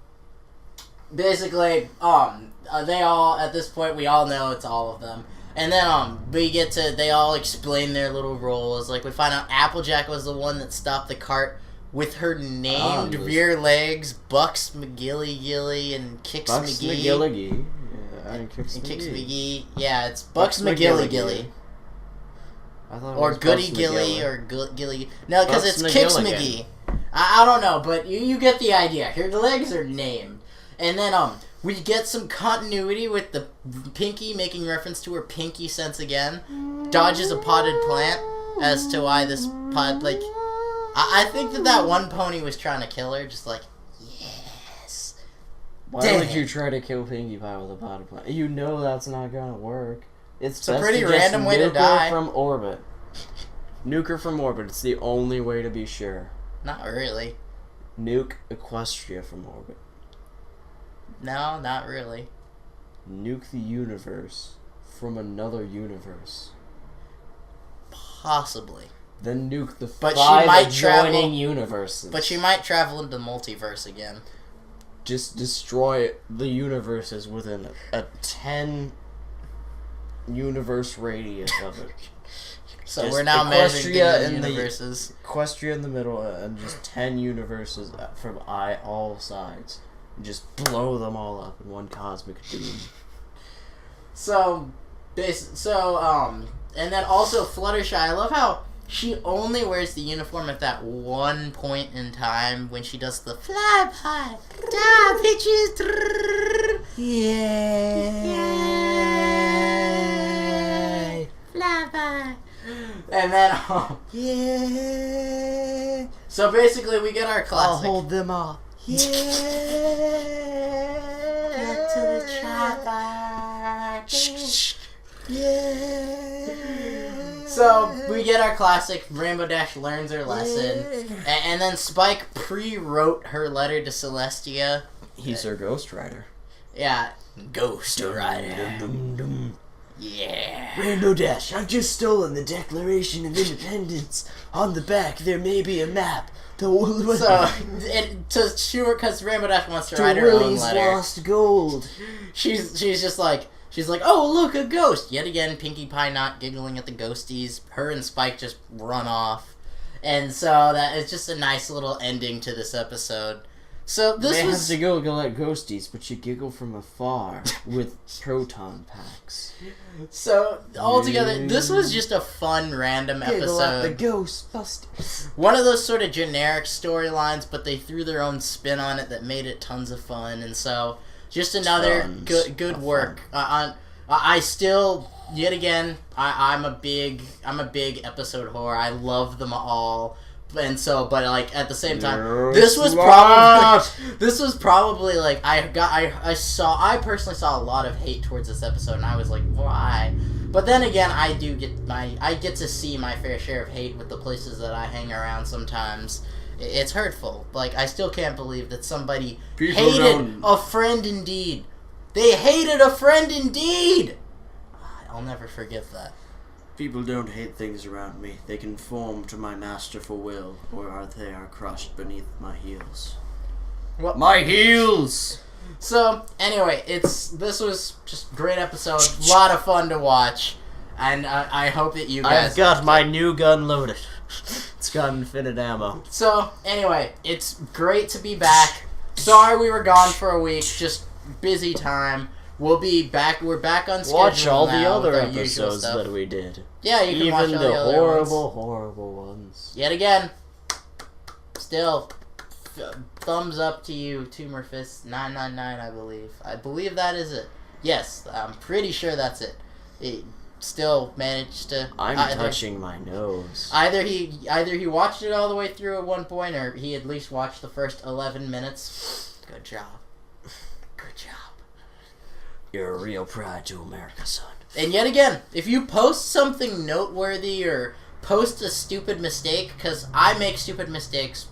basically, they all, at this point, we all know it's all of them. And then, they all explain their little roles. Like, we find out Applejack was the one that stopped the cart with her named rear legs, Bucks McGilly and Kicks
Bucks
McGee.
McGilligee. Yeah, and Kicks
McGee. Yeah, it's Bucks McGilly.
I thought it
Or
was
Goody
Bucks
Gilly
McGilly.
or Gilly. No, because
Bucks
it's Kicks
McGilligan.
McGee. I don't know, but you get the idea. Her legs are named. And then, we get some continuity with the Pinky making reference to her pinky sense again. Dodges a potted plant as to why this pod, like... I think that one pony was trying to kill her, just like, yes.
Why would you try to kill Pinkie Pie with a potted plant? You know that's not gonna work. It's
a pretty random way to die.
Nuke her from orbit. Nuke her from orbit. It's the only way to be sure.
Not really.
Nuke Equestria from orbit.
No, not really.
Nuke the universe from another universe.
Possibly.
Then nuke the
But
five
she might
adjoining universes.
But she might travel into the multiverse again.
Just destroy the universes within a 10 universe radius of it.
So
Just
we're now measuring
Equestria
the
in
universes.
Equestria in the middle, and just 10 universes from all sides. And just blow them all up in one cosmic doom.
And then also Fluttershy, I love how she only wears the uniform at that one point in time when she does the fly by, da bitches, yay, fly by, and then yeah. So basically, we get our classic.
I'll hold them off.
Yeah. Get to the chopper. Yeah. So we get our classic. Rainbow Dash learns her lesson, and then Spike pre-wrote her letter to Celestia.
He's her Ghost Rider.
Yeah, Ghost Rider. Yeah.
Rainbow Dash, I've just stolen the Declaration of Independence. On the back, there may be a map.
So, because Rainbow Dash wants to write her own letter.
Lost gold.
She's just like, oh, look, a ghost. Yet again, Pinkie Pie not giggling at the ghosties. Her and Spike just run off. And so that it's just a nice little ending to this episode. So this
Man
was
has to giggle at ghosties, but you giggle from afar with proton packs.
so altogether. This was just a fun random
Giggle at the
episode.
Ghostbusters.
One of those sort of generic storylines, but they threw their own spin on it that made it tons of fun. And so just another good work. I still, yet again, I'm a big episode whore. I love them all. And so, but like at the same time, this was probably like I personally saw a lot of hate towards this episode, and I was like, why? But then again, I get to see my fair share of hate with the places that I hang around. Sometimes it's hurtful. Like I still can't believe that somebody hated a friend indeed. They hated a friend indeed. I'll never forget that.
People don't hate things around me. They conform to my masterful will, or they are crushed beneath my heels.
Well,
My heels!
So anyway, this was just a great episode. A lot of fun to watch, and I hope that you guys.
I've got my new gun loaded. It's got infinite ammo.
So anyway, it's great to be back. Sorry we were gone for a week. Just busy time. We'll be back. We're back on schedule.
Watch all
now
the other
with our usual
episodes
stuff.
that we did.
Yeah, you can watch
Even
all
the
the other
horrible,
ones.
horrible ones.
Yet again, still, thumbs up to you, Tumorfist 999. I believe. I believe that is it. Yes, I'm pretty sure that's it. He still managed to.
I'm touching my nose.
Either he watched it all the way through at one point, or he at least watched the first 11 minutes. Good job. Good job.
You're a real pride to America, son.
And yet again, if you post something noteworthy or post a stupid mistake, because I make stupid mistakes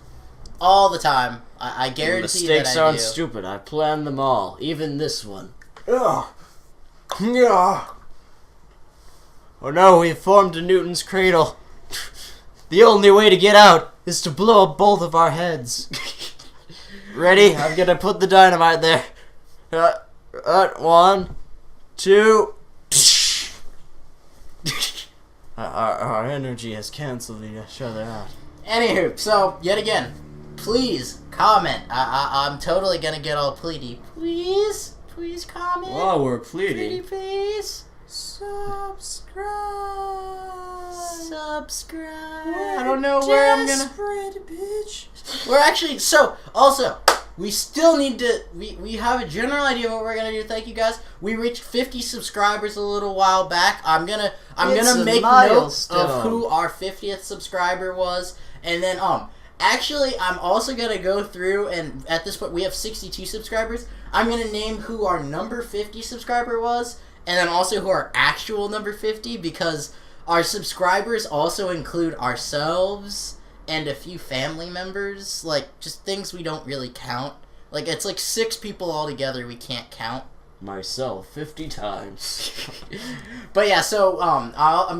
all the time. I guarantee
Mistakes
that I
aren't
do.
stupid. I planned them all. Even this one. Ugh. Yeah. Oh no, we formed a Newton's cradle. The only way to get out is to blow up both of our heads. Ready? I'm gonna put the dynamite there. 1, 2. Our energy has canceled each other out.
Anywho, so yet again, please comment. I'm totally gonna get all pleady. Please comment.
While we're pleading,
Please.
Subscribe.
I don't know where I'm gonna.
Bitch.
We're actually also. We still need to. We have a general idea of what we're gonna do. Thank you guys. We reached 50 subscribers a little while back. I'm gonna make note of who our 50th subscriber was, and then actually I'm also gonna go through, and at this point we have 62 subscribers. I'm gonna name who our number 50 subscriber was, and then also who our actual number 50, because our subscribers also include ourselves and a few family members, like just things we don't really count. Like it's like 6 people altogether we can't count.
myself 50 times.
But yeah, so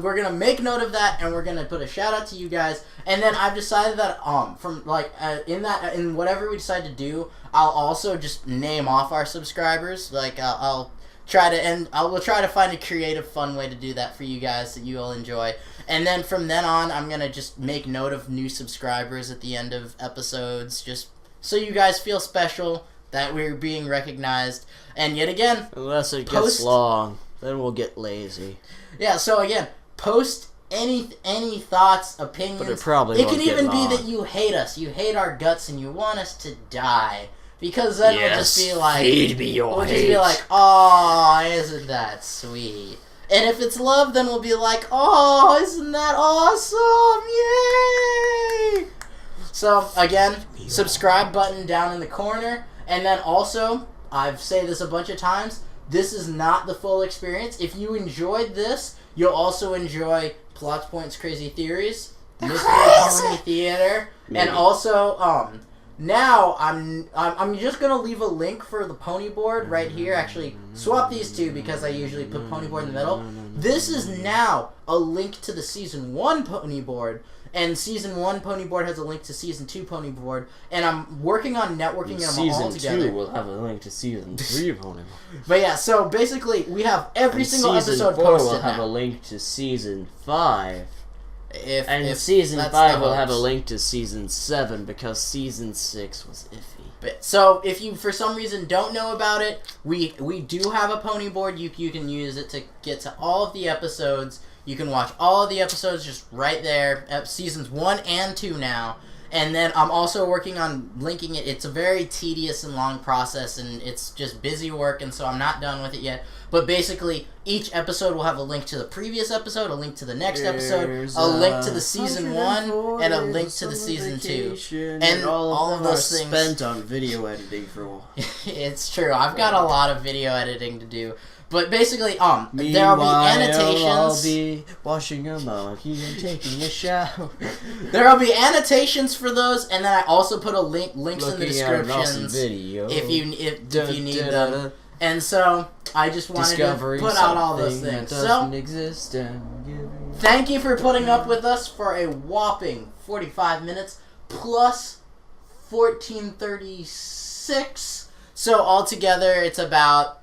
we're gonna make note of that, and we're gonna put a shout out to you guys. And then I've decided that from like in whatever we decide to do, I'll also just name off our subscribers. Like we'll try to find a creative, fun way to do that for you guys that you all enjoy. And then from then on, I'm gonna just make note of new subscribers at the end of episodes, just so you guys feel special that we're being recognized. And yet again,
Unless it gets long, then we'll get lazy.
yeah. So again, post any thoughts, opinions.
But it probably
It
won't
can
get
even be
long.
that you hate us, you hate our guts, and you want us to die. Because then we'll just be like,
feed me your
we'll just
hate.
be like, oh, isn't that sweet? And if it's love, then we'll be like, oh, isn't that awesome? Yay! So again, subscribe button down in the corner, and then also, I've said this a bunch of times, this is not the full experience. If you enjoyed this, you'll also enjoy Plot Points, Crazy Theories, Mystery Pony Theater, and also now I'm just gonna leave a link for the pony board right here. Actually, swap these two because I usually put pony board in the middle. This is now a link to the season 1 pony board, and season 1 pony board has a link to season 2 pony board, and I'm working on networking them all together.
Season 2 will have a link to season 3 Pokemon.
But yeah, so basically we have every single
Season
episode
4
posted
will have
now.
a link to season 5. And season 5 will have a link to season 7 because season 6 was iffy.
So if you for some reason don't know about it, we do have a pony board. You can use it to get to all of the episodes. You can watch all of the episodes just right there. Seasons 1 and 2 now. And then I'm also working on linking it. It's a very tedious and long process, and it's just busy work, and so I'm not done with it yet. But basically, each episode will have a link to the previous episode, a link to the next episode, a link to the season 1, and a link to the season 2. And all of those things
spent on video editing for a while.
It's true. I've got a lot of video editing to do. But basically, there'll be annotations.
I'll be washing a monkey and taking a shower.
There'll be annotations for those, and then I also put links in the descriptions if you need them. And so I just wanted to put out all those things. So thank you for putting up with us for a whopping 45 minutes plus 1436. So altogether, it's about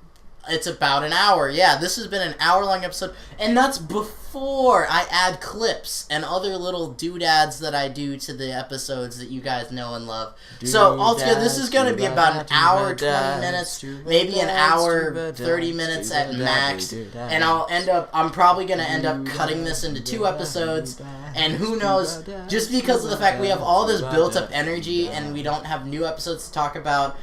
an hour. Yeah, this has been an hour-long episode, and that's before I add clips and other little doodads that I do to the episodes that you guys know and love. So altogether, this is going to be about an hour, 20 minutes, maybe an hour, 30 minutes at max, and I'm probably going to end up cutting this into 2 episodes, and who knows, just because of the fact we have all this built-up energy, and we don't have new episodes to talk about,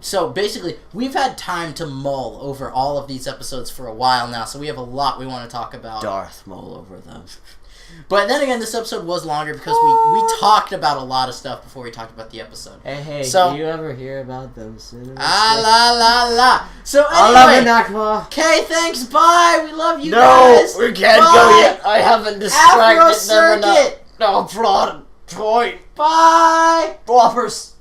so basically, we've had time to mull over all of these episodes for a while now, so we have a lot we want to talk about.
Darth Maul over them.
But then again, this episode was longer because we talked about a lot of stuff before we talked about the episode.
Hey,
so,
do you ever hear about them cinema?
La. So anyway,
I love you, Nakma.
Okay, thanks, bye. We love you
No,
guys.
we can't
bye.
go yet. I haven't distracted
them enough.
No plot point.
Bye.
Bloppers.